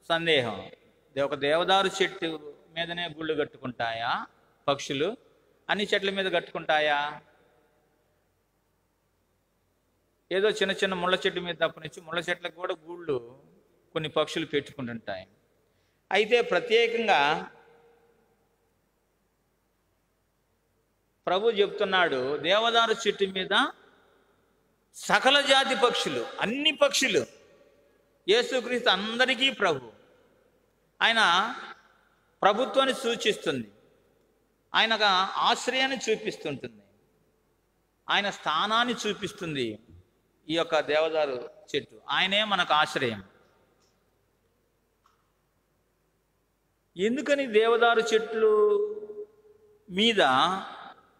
సందేహం. ఒక దేవదారు చెట్టు మీదనే గూళ్ళు కట్టుకుంటాయా పక్షులు? అన్ని చెట్ల మీద కట్టుకుంటాయా? ఏదో చిన్న చిన్న ముళ్ళ చెట్టు మీద తప్పనిచ్చి ముళ్ళ చెట్లకు కూడా గూళ్ళు కొన్ని పక్షులు పెట్టుకుంటుంటాయి. అయితే ప్రత్యేకంగా ప్రభు చెప్తున్నాడు, దేవదారు చెట్టు మీద సకల జాతి పక్షులు, అన్ని పక్షులు. యేసుక్రీస్తు అందరికీ ప్రభు. ఆయన ప్రభుత్వాన్ని సూచిస్తుంది, ఆయనకు ఆశ్రయాన్ని చూపిస్తుంటుంది, ఆయన స్థానాన్ని చూపిస్తుంది. ఈ యొక్క దేవదారు చెట్టు ఆయనే మనకు ఆశ్రయం. ఎందుకని దేవదారు చెట్లు మీద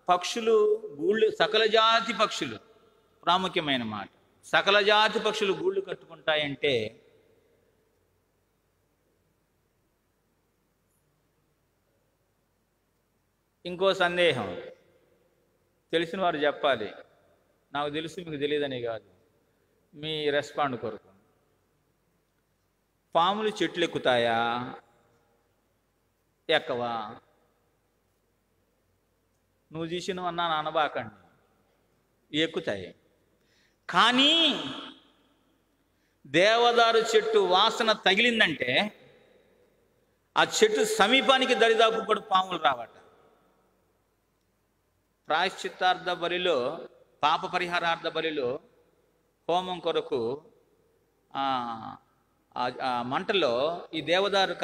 పక్షులు గూళ్ళు, సకల జాతి పక్షులు, ప్రాముఖ్యమైన మాట, సకల జాతి పక్షులు గూళ్ళు కట్టుకుంటాయంటే ఇంకో సందేహం. తెలిసిన వారు చెప్పాలి. నాకు తెలుసు, మీకు తెలియదని కాదు, మీ రెస్పాండ్ కొరకు. పాములు చెట్లు ఎక్కుతాయా? ఎక్కవా? నువ్వు చూసినవన్నా అనబాకండి, ఎక్కుతాయి. కానీ దేవదారు చెట్టు వాసన తగిలిందంటే ఆ చెట్టు సమీపానికి దరిదాపు కూడా పాములు రావట. ప్రాయశ్చిత్తార్థ బలిలో, పాప పరిహారార్థ బలిలో హోమం కొరకు మంటలో ఈ దేవదారు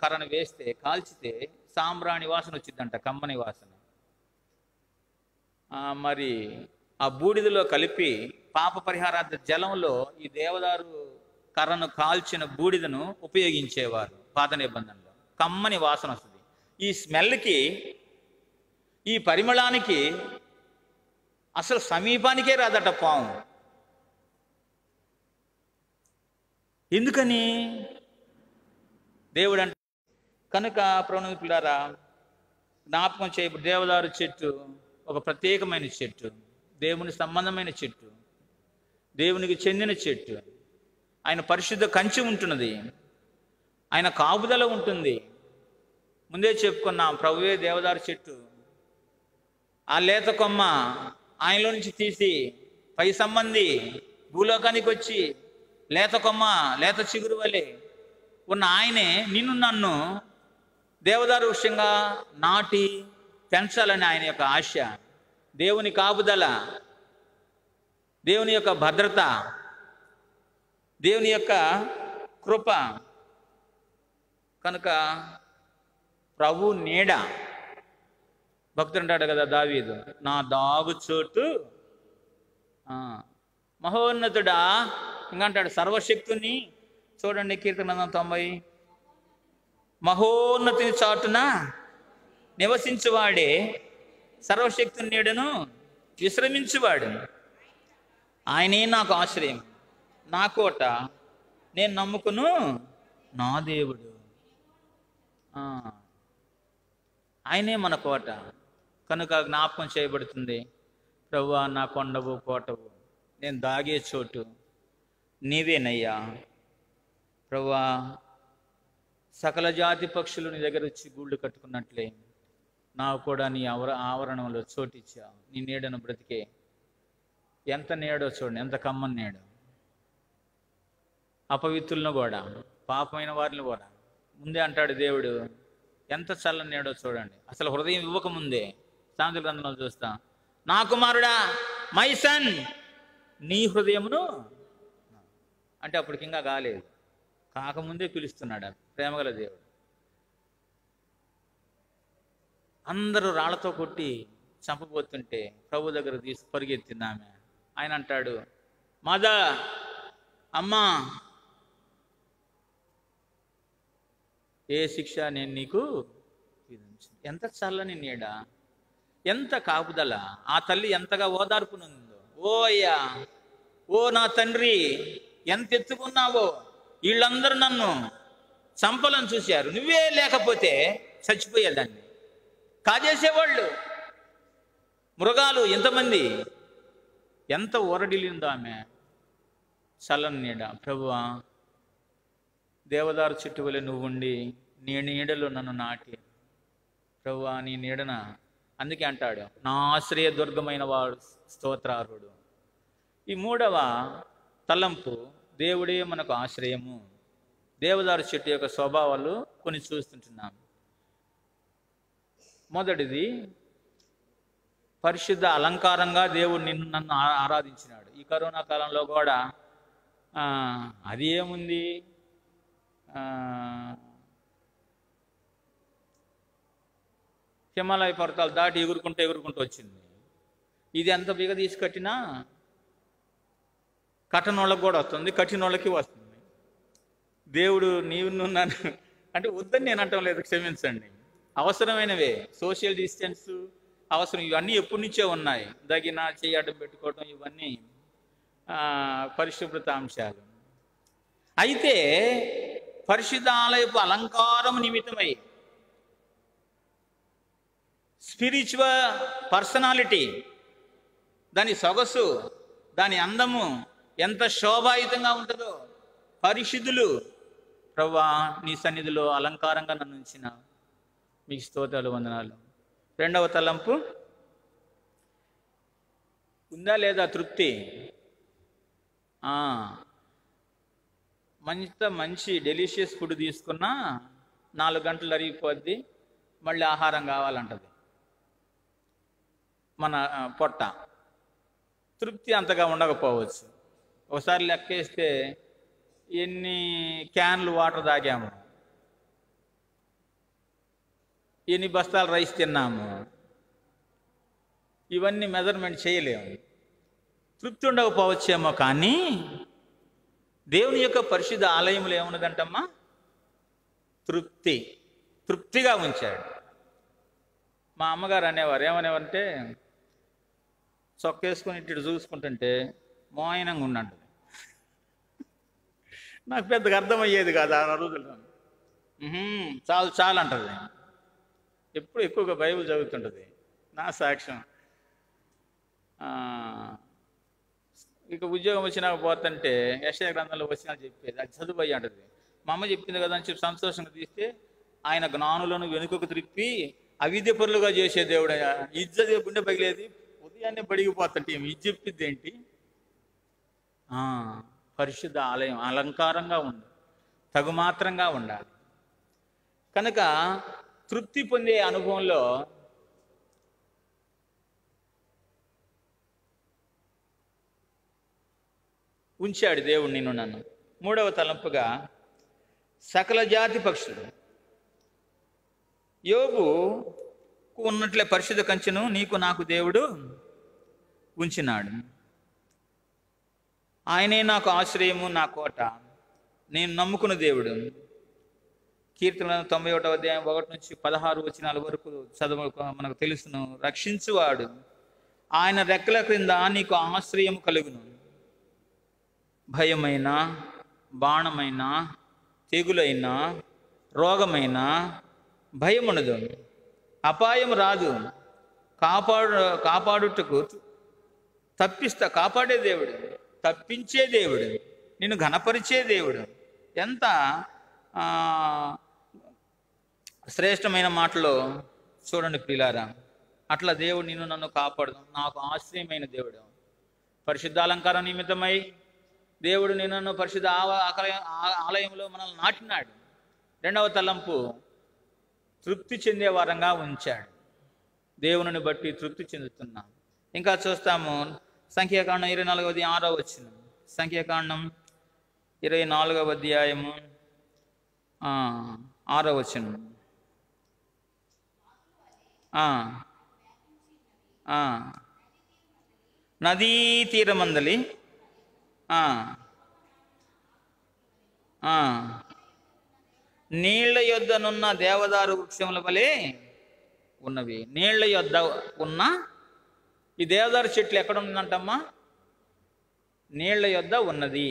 కర్రను వేస్తే, కాల్చితే సాంబ్రాణి వాసన వచ్చిందంట, కమ్మని వాసన. మరి ఆ బూడిదలో కలిపి పాప పరిహారార్థ జలంలో ఈ దేవదారు కర్రను కాల్చిన బూడిదను ఉపయోగించేవారు పాత నిబంధనలో. కమ్మని వాసన వస్తుంది. ఈ స్మెల్కి, ఈ పరిమళానికి అసలు సమీపానికే రాదట పాము. ఎందుకని? దేవుడు అంటే. కనుక ప్రణుకులారా, జ్ఞాపకం చేయబడి దేవదారు చెట్టు ఒక ప్రత్యేకమైన చెట్టు, దేవుని సంబంధమైన చెట్టు, దేవునికి చెందిన చెట్టు. ఆయన పరిశుద్ధ కంచె ఉంటున్నది, ఆయన కాపుదల ఉంటుంది. ముందే చెప్పుకున్నాం, ప్రభువే దేవదారు చెట్టు. ఆ లేత కొమ్మ ఆయనలో నుంచి తీసి పై సంబంధి భూలోకానికి వచ్చి లేత కొమ్మ, లేత చిగురు వలె ఉన్న ఆయనే నిన్ను నన్ను దేవదారు వృక్షంగా నాటి పెంచాలని ఆయన యొక్క ఆశ. దేవుని కాపుదల, దేవుని యొక్క భద్రత, దేవుని యొక్క కృప. కనుక ప్రభు నీడ. భక్తుడు అంటాడు కదా దావీదు, నా దాగు చోటు. మహోన్నతుడా ఇంకంటాడు సర్వశక్తుని. చూడండి కీర్తన 90. మహోన్నతిని చాటున నివసించువాడే సర్వశక్తుని నీడను విశ్రమించువాడు. ఆయనే నాకు ఆశ్రయం, నా కోట, నేను నమ్ముకును నా దేవుడు. ఆయనే మన కోట. కనుక జ్ఞాపకం చేయబడుతుంది, ప్రభువా నా కొండవు కోటవు, నేను దాగే చోటు నీవేనయ్యా. ప్రభువా సకల జాతి పక్షులు నీ దగ్గర వచ్చి గూళ్ళు కట్టుకున్నట్లే నాకు కూడా నీ ఆవరణంలో చోటిచ్చా. నీ నీడను బ్రతికే. ఎంత నీడో చూడండి, ఎంత కమ్మని నీడో. అపవిత్రులను కూడా, పాపమైన వారిని కూడా ముందే అంటాడు దేవుడు, ఎంత చల్లని నీడో చూడండి. అసలు హృదయం ఇవ్వకముందే సామెతల గ్రంథంలో చూస్తా, నా కుమారుడా మై సన్ నీ హృదయమును అంటే అప్పటికి ఇంకా కాలేదు, కాకముందే పిలుస్తున్నాడు ప్రేమగల దేవుడు. అందరూ రాళ్లతో కొట్టి చంపబోతుంటే ప్రభు దగ్గర తీసి పరిగెత్తింది ఆమె. ఆయన అంటాడు, మాదా అమ్మా, ఏ శిక్ష నేను నీకు విధించను. ఎంత చల్లని నీడ, ఎంత కాపుదల. ఆ తల్లి ఎంతగా ఓదార్పునుందో. ఓ అయ్యా, ఓ నా తండ్రి, ఎంత ఎత్తుకున్నావో. వీళ్ళందరూ నన్ను చంపలను చూశారు, నువ్వే లేకపోతే చచ్చిపోయేదాన్ని. కాజేసేవాళ్ళు మృగాలు ఎంతమంది. ఎంత ఊరడిల్లిందో ఆమె. చల్లని నీడ. ప్రభువా దేవదారు చెట్టు వలె నువ్వు ఉండి నీ నీడలో నన్ను నాటి. ప్రభువా నీ నీడన. అందుకే అంటాడు, నా ఆశ్రయ దుర్గమైన వాడు స్తోత్రార్హుడు. ఈ మూడవ తలంపు, దేవుడే మనకు ఆశ్రయము. దేవదారు చెట్టు యొక్క స్వభావాలు కొన్ని చూస్తుంటున్నాం. మొదటిది, పరిశుద్ధ అలంకారంగా దేవుడు నన్ను ఆరాధించినాడు. ఈ కరోనా కాలంలో కూడా అది ఏముంది, హిమాలయ పర్వతాలు దాటి ఎగురుకుంటూ వచ్చింది. ఇది ఎంత బిగ తీసి కట్టినా కట్టనోళ్ళకి కూడా వస్తుంది, కట్టినోళ్ళకి వస్తుంది. దేవుడు నీవు నన్ను అంటే వద్దని నేను అంటాం లేదు, క్షమించండి. అవసరమైనవే, సోషల్ డిస్టెన్స్ అవసరం, ఇవన్నీ ఎప్పటి నుంచే ఉన్నాయి. దగిన చేయడం పెట్టుకోవటం ఇవన్నీ పరిశుభ్రత అంశాలు. అయితే పరిశుద్ధ ఆలయపు అలంకారం నిమిత్తమై స్పిరిచువల్ పర్సనాలిటీ, దాని సొగసు, దాని అందము ఎంత శోభాయుతంగా ఉంటుందో. పరిశుద్ధులు, ప్రభువా నీ సన్నిధిలో అలంకారంగా నన్ను ఉంచిన మీకు స్తోత్రాలు, వందనాలు. రెండవ తలంపు, ఉందా లేదా తృప్తి. మంచి డెలిషియస్ ఫుడ్ తీసుకున్నా 4 గంటలు అరిగిపోద్ది, మళ్ళీ ఆహారం కావాలంటది మన పొట్ట. తృప్తి అంతగా ఉండకపోవచ్చు. ఒకసారి లెక్కేస్తే ఎన్ని క్యాన్లు వాటర్ తాగాము, ఎన్ని బస్తాలు రైస్ తిన్నాము, ఇవన్నీ మెజర్మెంట్ చేయలేము. తృప్తి ఉండకపోవచ్చేమో, కానీ దేవుని యొక్క పరిశుద్ధ ఆలయంలో ఏమున్నదంటమ్మా, తృప్తిగా ఉంచాడు. మా అమ్మగారు అనేవారు, ఏమనేవారంటే, చొక్కేసుకొని ఇటు చూసుకుంటుంటే మోయనంగా ఉండండి. నాకు పెద్దగా అర్థమయ్యేది కాదు ఆ రోజుల్లో. చాలు అంటది. ఎప్పుడు ఎక్కువగా బైబిల్ చదువుతుంటుంది. నా సాక్ష్యం. ఇక ఉద్యోగం వచ్చినాక పోతుంటే యెషయా గ్రంథంలో వచ్చినా చెప్పేది, అది చదువు అయ్యి అంటది. మా అమ్మ చెప్పింది కదా అని చెప్పి సంతోషంగా తీస్తే, ఆయన జ్ఞానులను వెనుకకు త్రిప్పి అవిద్య పరులుగా చేసే దేవుడు. ఇజ్జది గుండె పగిలేది. ఉదయాన్నే బడిగిపోతుంటే ఇది చెప్పిద్ది ఏంటి. పరిశుద్ధ ఆలయం అలంకారంగా ఉండాలి, తగుమాత్రంగా ఉండాలి. కనుక తృప్తి పొందే అనుభవంలో ఉంచాడు దేవుడు నిన్ను నన్ను. మూడవ తలంపుగా సకల జాతి పక్షులు. యోబుకు ఉన్నట్లే పరిశుద్ధ కంచెను నీకు నాకు దేవుడు ఉంచినాడు. ఆయనే నాకు ఆశ్రయము, నా కోట, నేను నమ్ముకున్న దేవుడు. కీర్తన 91వ అధ్యాయం 1 నుంచి 16 వచనాల వరకు చదువు మనకు తెలుసును. రక్షించువాడు, ఆయన రెక్కల క్రింద నీకు ఆశ్రయం కలుగును. భయమైన, బాణమైన, తెగులైన, రోగమైన భయముండదు, అపాయం రాదు. కాపాడుటకు కాపాడే దేవుడు, తప్పించే దేవుడు, నిన్ను ఘనపరిచే దేవుడు. ఎంత శ్రేష్టమైన మాటలో చూడండి ప్రియులారా. అట్లా దేవుడు నిన్ను నన్ను కాపాడదు. నాకు ఆశ్రయమైన దేవుడు. పరిశుద్ధాలంకారం నిమిత్తమై దేవుడు నిన్ను పరిశుద్ధ ఆలయంలో మనల్ని నాటినాడు. రెండవ తలంపు తృప్తి చెందే వారంగా ఉంచాడు. దేవుని బట్టి తృప్తి చెందుతున్నాం. ఇంకా చూస్తాము సంఖ్యాకాండం 24వ అధ్యాయం 6వ వచనం. సంఖ్యాకాండం 24వ అధ్యాయము 6వ వచనం. నదీ తీరమందలి నీళ్ల యొద్దనున్న దేవదారు వృక్షముల వలె ఉన్నవి. నీళ్ల యొద్ద ఉన్న ఈ దేవదారు చెట్లు ఎక్కడ ఉందంటమ్మా? నీళ్ల యొద్ద ఉన్నది.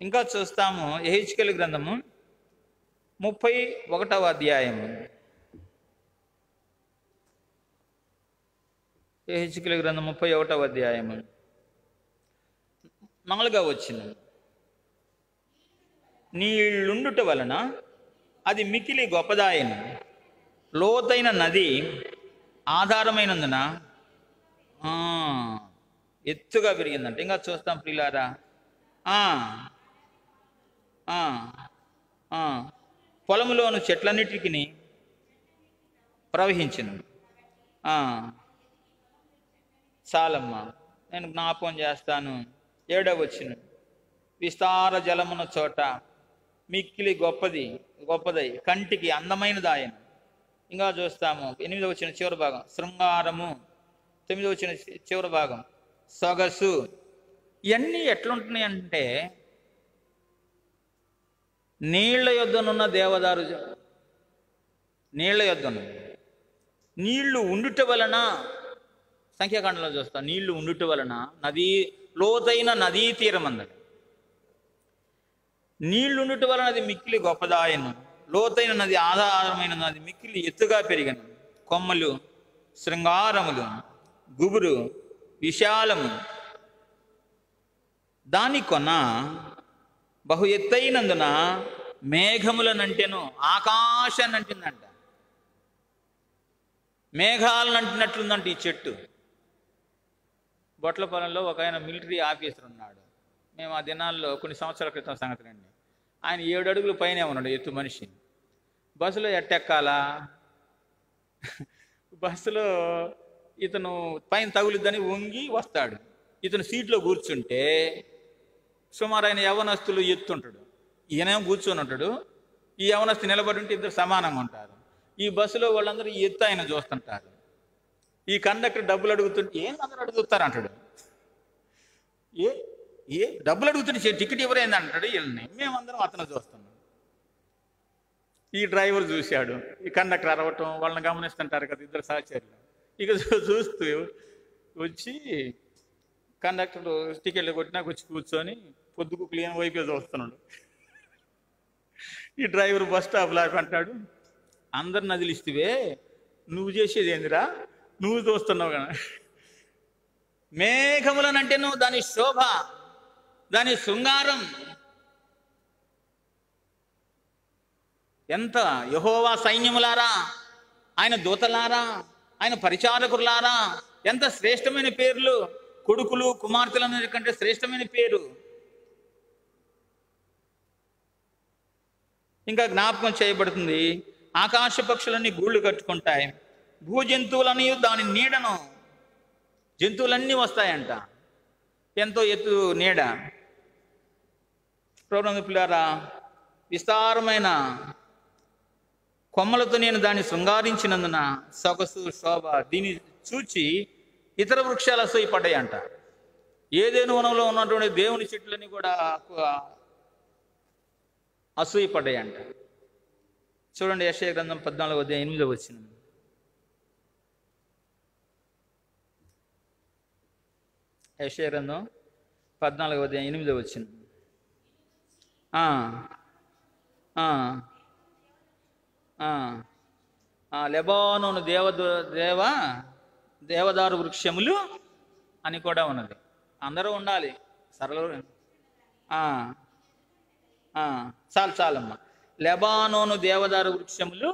ఇంకా చూస్తాము యెహెజ్కేలు గ్రంథము 31వ అధ్యాయము. యెహెజ్కేలు గ్రంథం 31వ అధ్యాయము 4వ వచనం. నీళ్లుండుట వలన అది మికిలి గొప్పదాయను, లోతైన నది ఆధారమైనందున ఎత్తుగా పెరిగిందంట. ఇంకా చూస్తాం ప్రియులారా, పొలంలోను చెట్లన్నిటికి ప్రవహించను. చాలమ్మా, నేను జ్ఞాపకం చేస్తాను. 7వ వచనం. విస్తార జలమున్న చోట మిక్కిలి గొప్పదై కంటికి అందమైనదాయను. ఇంకా చూస్తాము 8వ వచనం చివరి భాగం శృంగారము, 9వ వచనం చివరి భాగం సొగసు. ఇవన్నీ ఎట్లుంటున్నాయి అంటే నీళ్ల యొద్దనున్న దేవదారు, నీళ్ల యొద్దను నీళ్లు ఉండుట వలన, సంఖ్యాకాండంలో చూస్తాం, నీళ్లు ఉండుట వలన లోతైన నదీ తీరమందడు. నీళ్లు ఉండుట వలన అది మిక్కిలి గొప్పదాయను, లోతైన నది ఆధారమైన నది మిక్కిలి ఎత్తుగా పెరిగను. కొమ్మలు, శృంగారములు, గుబురు, విశాలము. దాని కొన బహు ఎత్తైనందున మేఘములనంటెను, ఆకాశాన్ని అంటిందంట. మేఘాలను అంటినట్లుందంట ఈ చెట్టు. బొట్లపల్లంలో ఒక ఆయన మిలిటరీ ఆఫీసర్ ఉన్నాడు. మేము ఆ దినాల్లో కొన్ని సంవత్సరాల క్రితం సంగతులండి. ఆయన 7 అడుగుల పైనే ఉన్నాడు, ఎత్తు మనిషి. బస్సులో ఎట్టెక్కాలా? బస్సులో ఇతను పైన తగులుద్దని వంగి వస్తాడు. ఇతను సీట్లో కూర్చుంటే సుమారు ఆయన యవనస్తులు ఎత్తుంటాడు, ఈయనేమో కూర్చొని ఉంటాడు. ఈ యవనస్తు నిలబడి ఉంటే ఇద్దరు సమానంగా ఉంటారు. ఈ బస్సులో వాళ్ళందరూ ఈ ఎత్తు ఆయన చూస్తుంటారు. ఈ కండక్టర్ డబ్బులు అడుగుతుంటే ఏం అందరూ అడుగుతారు అంటాడు. ఏ డబ్బులు అడుగుతుంటే టికెట్ ఎవరైంది అంటాడు. వీళ్ళని మేమందరం అతను చూస్తున్నాం. ఈ డ్రైవర్ చూశాడు, ఈ కండక్టర్ అరవటం, వాళ్ళని గమనిస్తుంటారు కదా ఇద్దరు సహచరులు. ఇక చూస్తూ వచ్చి కండక్టర్ టికెట్లు కొట్టినాక వచ్చి కూర్చొని పొద్దుకు క్లీన్ వైపే చూస్తున్నాడు. ఈ డ్రైవర్ బస్ స్టాప్ లాగా అంటాడు, అందరు నదిలు ఇస్తే నువ్వు చేసేది ఏందిరా, నువ్వు చూస్తున్నావు కదా. మేఘములనంటే నువ్వు దాని శోభ, దాని శృంగారం ఎంత! యెహోవా సైన్యములారా, ఆయన దూతలారా, ఆయన పరిచారకులారా, ఎంత శ్రేష్టమైన పేర్లు! కొడుకులు కుమార్తెల కంటే శ్రేష్టమైన పేరు. ఇంకా జ్ఞాపకం చేయబడుతుంది, ఆకాశ పక్షులన్నీ గూళ్ళు కట్టుకుంటాయి, భూజంతువులని దాని నీడను, జంతువులన్నీ వస్తాయంట. ఎంతో ఎత్తు నీడ. ప్రభునందు పిల్లారా, విస్తారమైన కొమ్మలతో నేను దాన్ని శృంగారించినందున సొగసు శోభ దీన్ని చూచి ఇతర వృక్షాలు అసూయపడ్డాయంట. ఏదేను వనంలో ఉన్నటువంటి దేవుని చెట్లని కూడా అసూయపడ్డాయంట. చూడండి, యెషయా గ్రంథం 14:8. యెషయా గ్రంథం 14:8. లెబానోను దేవదారు వృక్షములు అని కూడా ఉన్నది. అందరూ ఉండాలి చాలమ్మా. లెబానోను దేవదారు వృక్షములు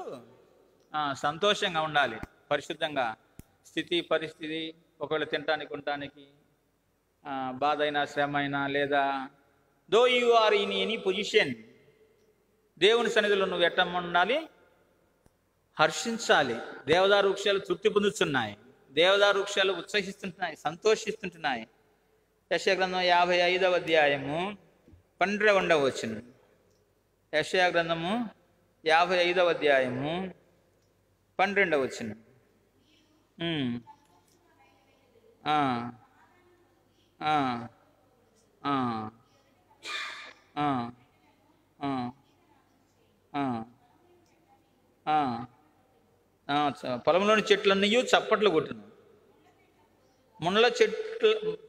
సంతోషంగా ఉండాలి, పరిశుద్ధంగా. స్థితి పరిస్థితి ఒకవేళ తినటానికి ఉండటానికి బాధ అయినా శ్రమ అయినా, లేదా though you are in any position, దేవుని సన్నిధిలో నువ్వు ఎట్లా ఉండాలి? హర్షించాలి. దేవదారు వృక్షాలు తృప్తి పొందుతున్నాయి, దేవదారు వృక్షాలు ఉత్సహిస్తుంటున్నాయి, సంతోషిస్తుంటున్నాయి. యెషయా గ్రంథం 55:12. యెషయా గ్రంథము 55:12. పొలంలోని చెట్లన్నీ చప్పట్లు కొట్టును, ముళ్ళ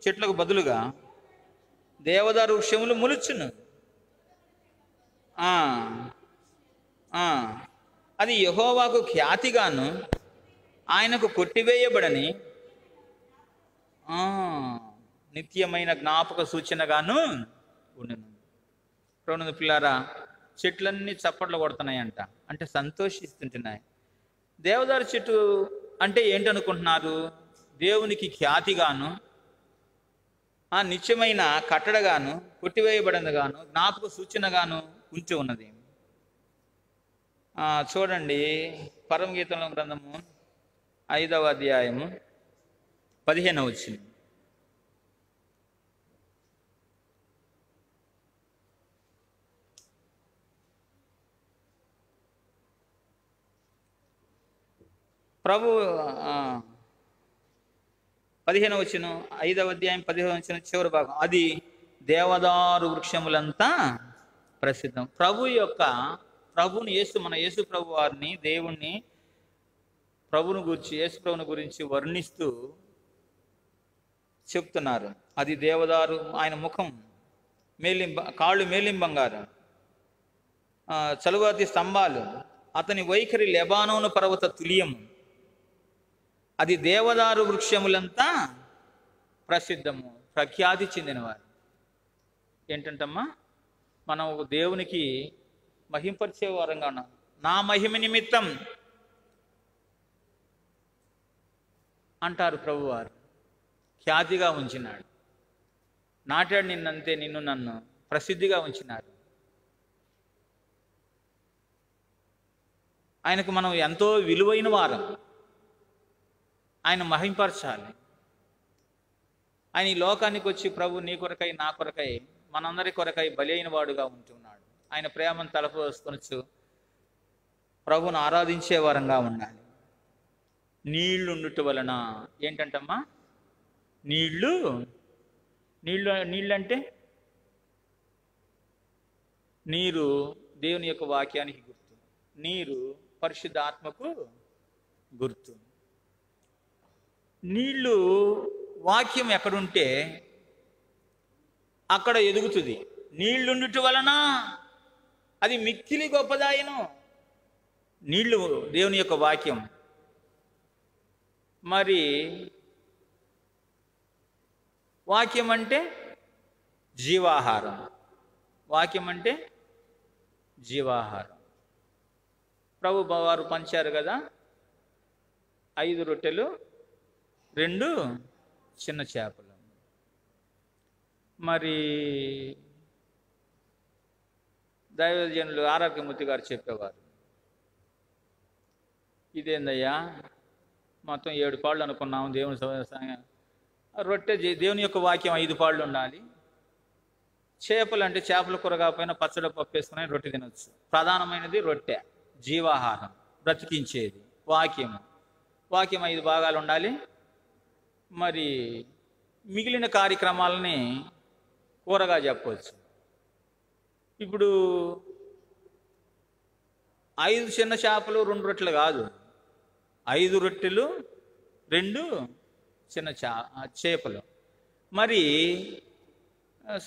చెట్లకు బదులుగా దేవదారు వృక్షములు మొలుచును. అది యెహోవాకు ఖ్యాతిగాను ఆయనకు కొట్టివేయబడని నిత్యమైన జ్ఞాపక సూచనగాను ఉండను. ప్రభునందు పిల్లారా, చెట్లన్నీ చప్పట్లు కొడుతున్నాయంట, అంటే సంతోషిస్తుంటున్నాయి. దేవదారు చెట్టు అంటే ఏంటనుకుంటున్నారు? దేవునికి ఖ్యాతిగాను, నిత్యమైన కట్టడగాను, కొట్టివేయబడినగాను, జ్ఞాపక సూచనగాను ఉంచి ఉన్నది. చూడండి, పరమగీతంలో గ్రంథము 5:15. ప్రభు 15 5:15 చివరి భాగం. అది దేవదారు వృక్షములంతా ప్రసిద్ధం. ప్రభుని మన యేసు ప్రభు వారిని, దేవుణ్ణి, యేసు ప్రభుని గురించి వర్ణిస్తూ చెప్తున్నారు. అది దేవదారు, ఆయన ముఖం కాళ్ళు మేలింబంగారు, చలువాతి స్తంభాలు, అతని వైఖరి లెబానోను పర్వత తులియము. అది దేవదారు వృక్షములంతా ప్రసిద్ధము, ప్రఖ్యాతి చెందినవారు. ఏంటంటమ్మా, మనం దేవునికి మహింపరిచే వారంగా ఉన్నాం. నా మహిమ నిమిత్తం అంటారు ప్రభువారు. ఖ్యాతిగా ఉంచినాడు, నాటాడు నిన్నంతే, నన్ను ప్రసిద్ధిగా ఉంచినారు. ఆయనకు మనం ఎంతో విలువైన వారం. ఆయన మహింపరచాలి. ఆయన ఈ లోకానికి వచ్చి ప్రభు నీ కొరకై నా కొరకై మనందరి కొరకై బలి అయిన వాడుగా ఉంటున్నాడు. ఆయన ప్రేమను తలపోసుకొనొచ్చు ప్రభును ఆరాధించే వారంగా ఉండాలి. నీళ్లు ఉండుట వలన ఏంటంటమ్మా? నీళ్ళు అంటే నీరు దేవుని యొక్క వాక్యానికి గుర్తు, నీరు పరిశుద్ధ ఆత్మకు గుర్తు. నీళ్ళు వాక్యం ఎక్కడుంటే అక్కడ ఎదుగుతుంది. నీళ్లుండుట వలన అది మిక్కిలి గొప్పదాయను. నీళ్లు దేవుని యొక్క వాక్యం. మరి వాక్యం అంటే జీవాహారం. వాక్యం అంటే జీవాహారం. ప్రభు వారు పంచారు కదా, 5 రొట్టెలు 2 చిన్న చేపలు. మరి దైవజనులు ఆరోగ్యమూర్తి గారు చెప్పేవారు, ఇదేందయ్యా మొత్తం 7 పాళ్ళు అనుకున్నాము, దేవుని రొట్టె దేవుని యొక్క వాక్యం 5 పాళ్ళు ఉండాలి, చేపలు అంటే చేపల కూర కాకపోయినా పచ్చడి పప్పు వేసుకుని రొట్టె తినొచ్చు. ప్రధానమైనది రొట్టె, జీవాహారం, బ్రతికించేది. వాక్యము 5 భాగాలు ఉండాలి. మరి మిగిలిన కార్యక్రమాలని కూరగా చెప్పవచ్చు. ఇప్పుడు 5 చిన్న చేపలు 2 రొట్టెలు కాదు, 5 రొట్టెలు 2 చిన్న చేపలు. మరి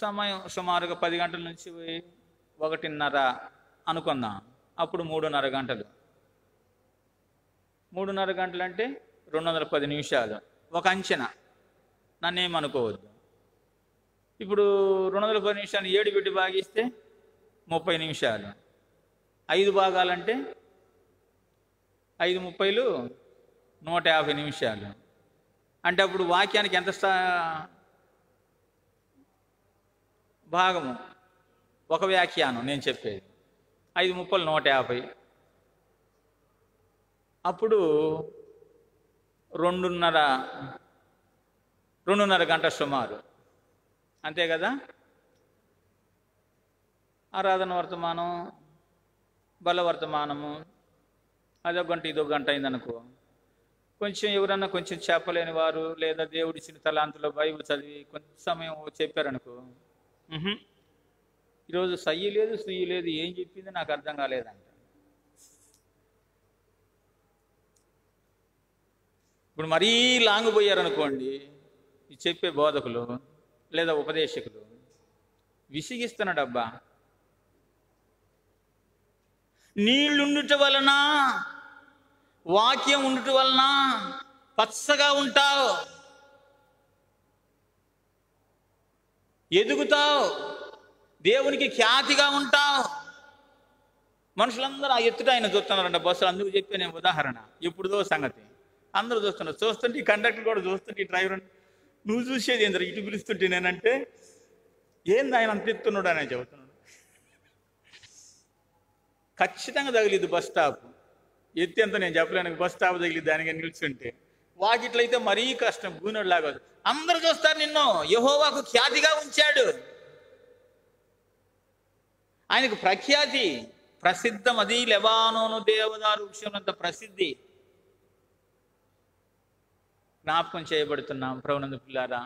సమయం సుమారుగా 10 గంటల నుంచి 1:30 అనుకుందాం. అప్పుడు 3:30 గంటలు. 3:30 గంటలు అంటే 210 నిమిషాలు ఒక అంచనా, నన్నేమనుకోవద్దు. ఇప్పుడు 210 నిమిషాలు 7 పెట్టి భాగిస్తే 30 నిమిషాలు. 5 భాగాలంటే 5 30లు 150 నిమిషాలు. అంటే అప్పుడు వాక్యానికి ఎంత భాగము? ఒక వ్యాఖ్యానం నేను చెప్పేది 5 30లు 150. అప్పుడు 2:30 గంట సుమారు, అంతే కదా? ఆరాధన వర్తమానం, బలవర్తమానము అదొక గంట ఇదొక గంట అయిందనుకో. కొంచెం ఎవరన్నా కొంచెం చెప్పలేని వారు లేదా దేవుడిచ్చిన తలాంతులో బైబిల్ చదివి కొంచెం సమయం చెప్పారనుకో, ఈరోజు సయ్యి లేదు సుయ్యి లేదు, ఏం చెప్పింది నాకు అర్థం కాలేదంట. ఇప్పుడు మరీ లాంగ్ పోయారనుకోండి ఈ చెప్పే బోధకులు లేదా ఉపదేశకులు, విసిగిస్తున్నాడబ్బా. నీళ్లుండుట వలన, వాక్యం ఉండుట వలన పచ్చగా ఉంటావు, ఎదుగుతావు, దేవునికి ఖ్యాతిగా ఉంటావు. మనుషులందరూ ఆ ఎత్తుట ఆయన చూస్తున్నారంట బస్సులు. అందుకు చెప్పే నేను ఉదాహరణ. ఎప్పుడుదో సంగతి అందరూ చూస్తున్నారు. చూస్తుంటే ఈ కండక్టర్ కూడా చూస్తుంటే, ఈ డ్రైవర్ నువ్వు చూసేది ఏంద్ర ఇటు పిలుస్తుంటే నేనంటే ఏంది ఆయన అంత ఎత్తున్నాడు అని చెబుతున్నాడు. ఖచ్చితంగా తగిలిద్దు బస్ స్టాప్. ఎత్తి అంత నేను చెప్పలేను, బస్ స్టాప్ తగిలిద్ది దానిగా నిల్చుంటే. వాకిట్లయితే మరీ కష్టం, గూనెడు లాగా. అందరూ చూస్తారు నిన్ను. యెహోవాకు ఖ్యాతిగా ఉంచాడు. ఆయనకు ప్రఖ్యాతి, ప్రసిద్ధం. అది లెబానోను దేవదారు వృక్షంత ప్రసిద్ధి. జ్ఞాపకం చేయబడుతున్నాం ప్రభునందు పిల్లారా.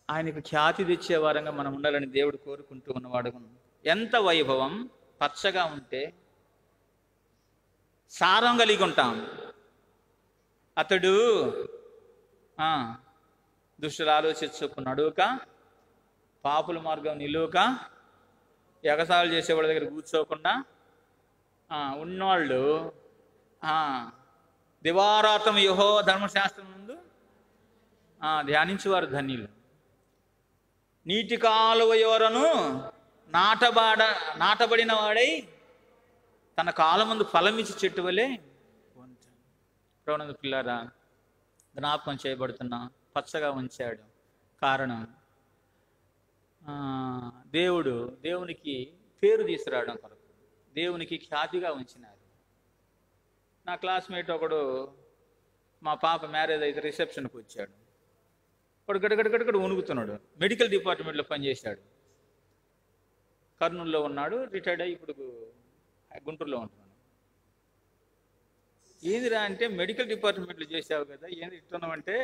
ఆయనకు ఖ్యాతి తెచ్చే వారంగా మనం ఉండాలని దేవుడు కోరుకుంటూ ఉన్నవాడు. ఎంత వైభవం! పచ్చగా ఉంటే సారం కలిగి ఉంటాం. అతడు దుష్టులు ఆలోచించుకు నడువుక, పాపుల మార్గం నిలువక, ఎగసాలు చేసేవాళ్ళ దగ్గర కూర్చోకుండా ఉన్నవాళ్ళు దివారాత్రం యెహోవా ధర్మశాస్త్రం ముందు ధ్యానించేవారు ధన్యులు. నీటి కాలువ ఎవరను నాటబడిన వాడై తన కాలం ముందు ఫలమిచ్చి చెట్టు వలె ఉంటాడు. ప్రభునందు పిల్లారా, జ్ఞాపకం చేయబడుతున్నా పచ్చగా ఉంచాడు. కారణం దేవునికి పేరు తీసుకురావడం కొరకు, దేవునికి ఖ్యాతిగా ఉంచినారు. నా క్లాస్మేట్ ఒకడు, మా పాప మ్యారేజ్ అయితే రిసెప్షన్కి వచ్చాడు. వాడు గడగడగడగడ వణుకుతున్నాడు. మెడికల్ డిపార్ట్మెంట్లో పనిచేశాడు. కర్నూలులో ఉన్నాడు, రిటైర్డ్ అయ్యి ఇప్పుడు గుంటూరులో ఉంటున్నాడు. ఏందిరా అంటే, మెడికల్ డిపార్ట్మెంట్లో చేసావు కదా, ఏంది ఇస్తున్నామంటే,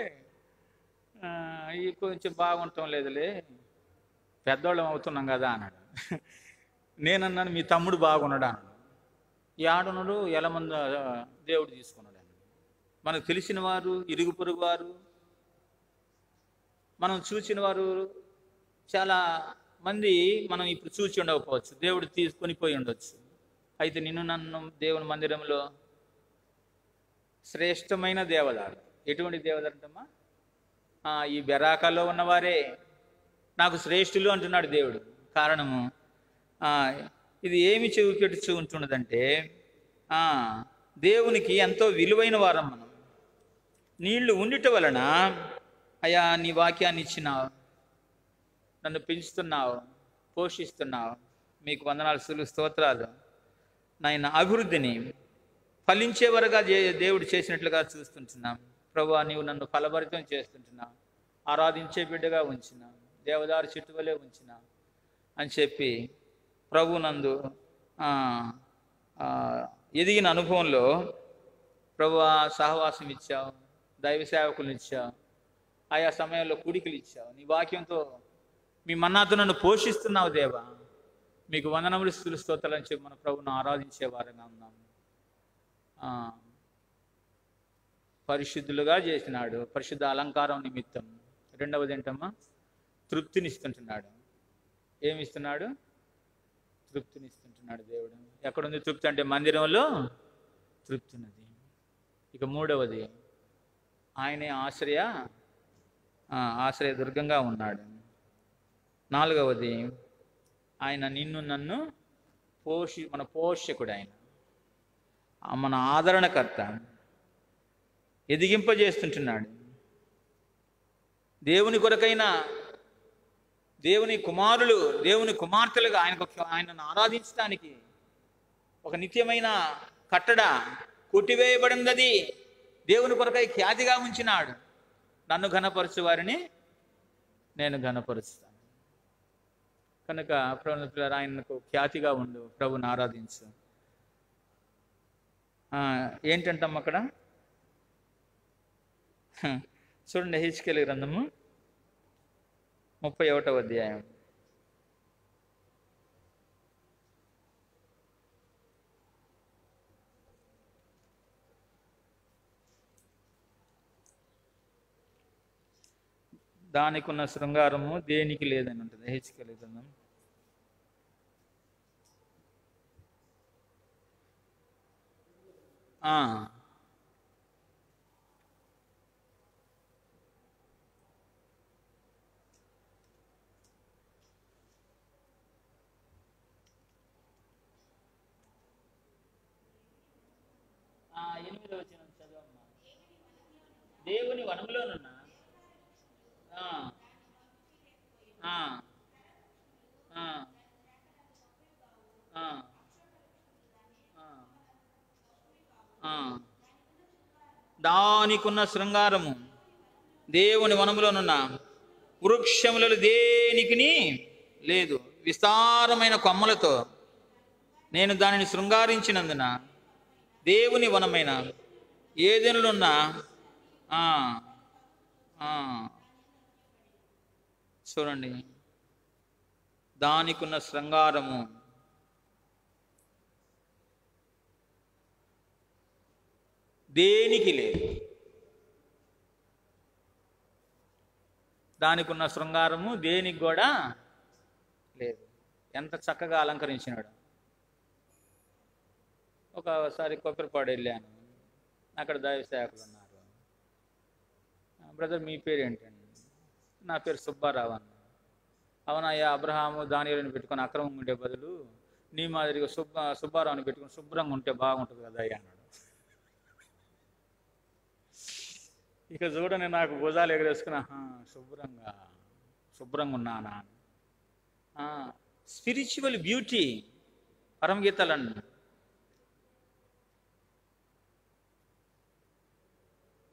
కొంచెం బాగుంటాం లేదులే, పెద్దవాళ్ళం అవుతున్నాం కదా అన్నాడు. నేనన్నాను, మీ తమ్ముడు బాగున్నాడు అన్నాడు. ఈ ఆడున్నాడు ఎలా మంది దేవుడు తీసుకున్నాడు అన్నాడు. మనకు తెలిసిన వారు, ఇరుగు పొరుగు వారు, మనం చూసిన వారు చాలా మంది మనం ఇప్పుడు చూచి ఉండకపోవచ్చు, దేవుడు తీసుకొని పోయి ఉండొచ్చు. అయితే నిన్ను నన్ను దేవుని మందిరంలో శ్రేష్టమైన దేవదారు. ఎటువంటి దేవదారు అంటమ్మా? ఈ బెరాకాల్లో ఉన్నవారే నాకు శ్రేష్ఠులు అంటున్నాడు దేవుడు. కారణము ఇది ఏమి చెవికెట్టు ఉంటున్నదంటే, దేవునికి ఎంతో విలువైన వారం మనం. నీళ్లు ఉండిట వలన, అయ్యా నీ వాక్యాన్ని ఇచ్చినావు, నన్ను పెంచుతున్నావు, పోషిస్తున్నావు, మీకు వందనాలు స్తోత్రాలు. నాయన అభివృద్ధిని ఫలించేవరగా దేవుడు చేసినట్లుగా చూస్తుంటున్నాం. ప్రభువా, నీవు నన్ను ఫలభరితం చేస్తుంటున్నావు, ఆరాధించే బిడ్డగా ఉంచినావు. దేవదారు చెట్టు వలె ఉంచిన అని చెప్పి ప్రభునందు ఎదిగిన అనుభవంలో ప్రభువా సహవాసం ఇచ్చావు, దైవ సేవకులను ఇచ్చావు, ఆయా సమయంలో కూడికలు ఇచ్చావు, నీ వాక్యంతో మీ మన్నాతో నన్ను పోషిస్తున్నావు దేవా, మీకు వందనములు స్తుతులు స్తోత్రాలు అని చెప్పి మన ప్రభువును ఆరాధించే వారంగా ఉన్నాము. పరిశుద్ధులుగా చేసినాడు, పరిశుద్ధ అలంకారం నిమిత్తం. రెండవది ఏంటమ్మా? తృప్తినిస్తుంటున్నాడు. ఏమిస్తున్నాడు? తృప్తినిస్తుంటున్నాడు దేవుడు. ఎక్కడుంది తృప్తి అంటే మందిరంలో తృప్తి ఉన్నది. ఇక మూడవది, ఆయనే ఆశ్రయ దుర్గంగా ఉన్నాడు. నాలుగవది, ఆయన నిన్ను నన్ను మన పోషకుడు, ఆయన మన ఆదరణకర్త, ఎదిగింపజేస్తుంటున్నాడు. దేవుని కొరకైనా దేవుని కుమారులు, దేవుని కుమార్తెలుగా ఆయనను ఆరాధించడానికి ఒక నిత్యమైన కట్టడ కొట్టివేయబడింది. దేవుని కొరకై ఖ్యాతిగా ఉంచినాడు. నన్ను ఘనపరచు వారిని నేను ఘనపరుస్తాను. కనుక ప్రభువు ఆయనకు ఖ్యాతిగా ఉండు, ప్రభుని ఆరాధించు. ఏంటంటాం అక్కడ? చూడండి, హెచ్కేలు గ్రంథము 31వ అధ్యాయం. దానికి ఉన్న శృంగారము దేనికి లేదని ఉంటుంది. హెచ్కేలు గ్రంథం 8వ వచనం చదవమ్మా. దేవుని వనములోనున్న దానికున్న శృంగారము దేవుని వనములోనున్న వృక్షములలో దేనికిని లేదు. విస్తారమైన కొమ్మలతో నేను దానిని శృంగారించినందున దేవుని వనమైన ఏదెనులున్న చూడండి, దానికున్న శృంగారము దేనికి లేదు. దానికున్న శృంగారము దేనికి కూడా లేదు. ఎంత చక్కగా అలంకరించినాడు. ఒకసారి కొబ్బరిపాడు వెళ్ళాను. అక్కడ దైవ సేవకులు ఉన్నారు. బ్రదర్ మీ పేరు ఏంటండి? నా పేరు సుబ్బారావు అన్న. అవునయ్యా, అబ్రహాము దానియేలుని పెట్టుకొని అక్రమంగా ఉండే బదులు నీ మాదిరిగా సుబ్బారావుని పెట్టుకుని శుభ్రంగా ఉంటే బాగుంటుంది కదా అయ్యా అన్నాడు. ఇక చూడని నాకు భుజాలు ఎగరేసుకుని శుభ్రంగా ఉన్నానా. Spiritual beauty పరమగీతాలండి.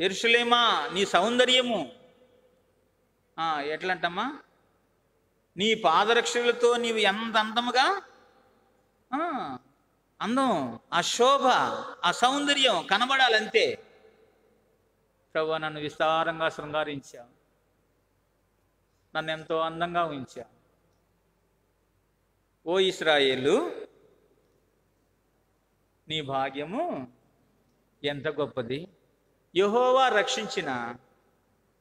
యెరూషలేమా నీ సౌందర్యము ఎట్లంటమ్మా, నీ పాదరక్షలతో నీవు ఎంత అందముగా, అందం, ఆ శోభ, ఆ సౌందర్యం కనబడాలంతే. ప్రభువా, నన్ను విస్తారంగా శృంగారించావు, నన్ను ఎంతో అందంగా ఉంచావు. ఓ ఇశ్రాయేలు, నీ భాగ్యము ఎంత గొప్పది. యెహోవా రక్షించిన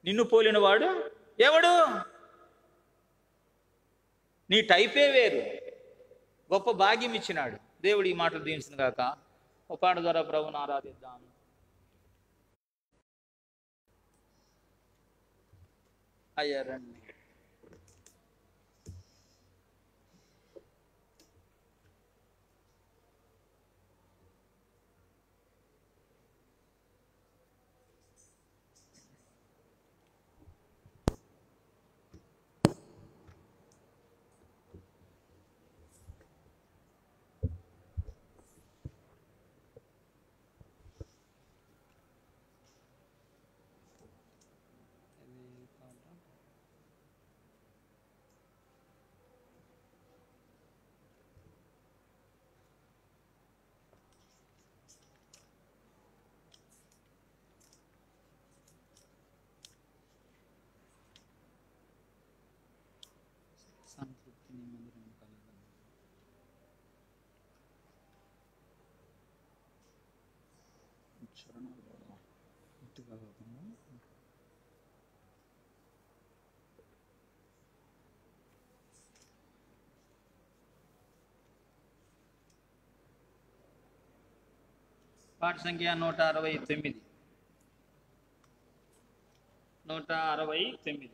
నిన్ను పోలినవాడు ఎవడు? నీ టైపే వేరు. గొప్ప భాగ్యం ఇచ్చినాడు దేవుడు. ఈ మాటలు దీవించును గాక. ఒక పాట ద్వారా ప్రభువును ఆరాధిద్దాం. అయ్యా రండి. పాట సంఖ్య 169. 169.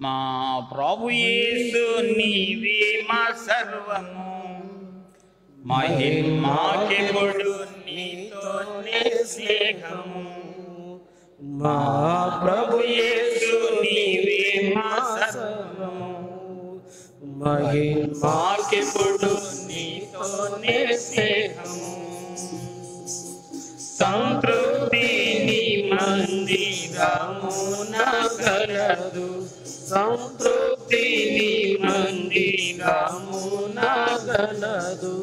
మా ప్రభు యేసు నీవే మా సర్వము, మహిమాకెప్పుడు నీతోనే స్నేహము. మా ప్రభు యేసు నీవే మా సర్వము, మహిమాకెప్పుడు నీతోనే స్నేహము. సంతృప్తి నీ మందిరమున కలదు, సంతృప్తి నీ మందిరమున కలదు.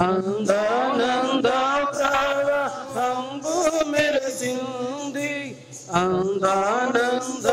అందానంద ప్రవాహంబు మెరిసింది, అందానంద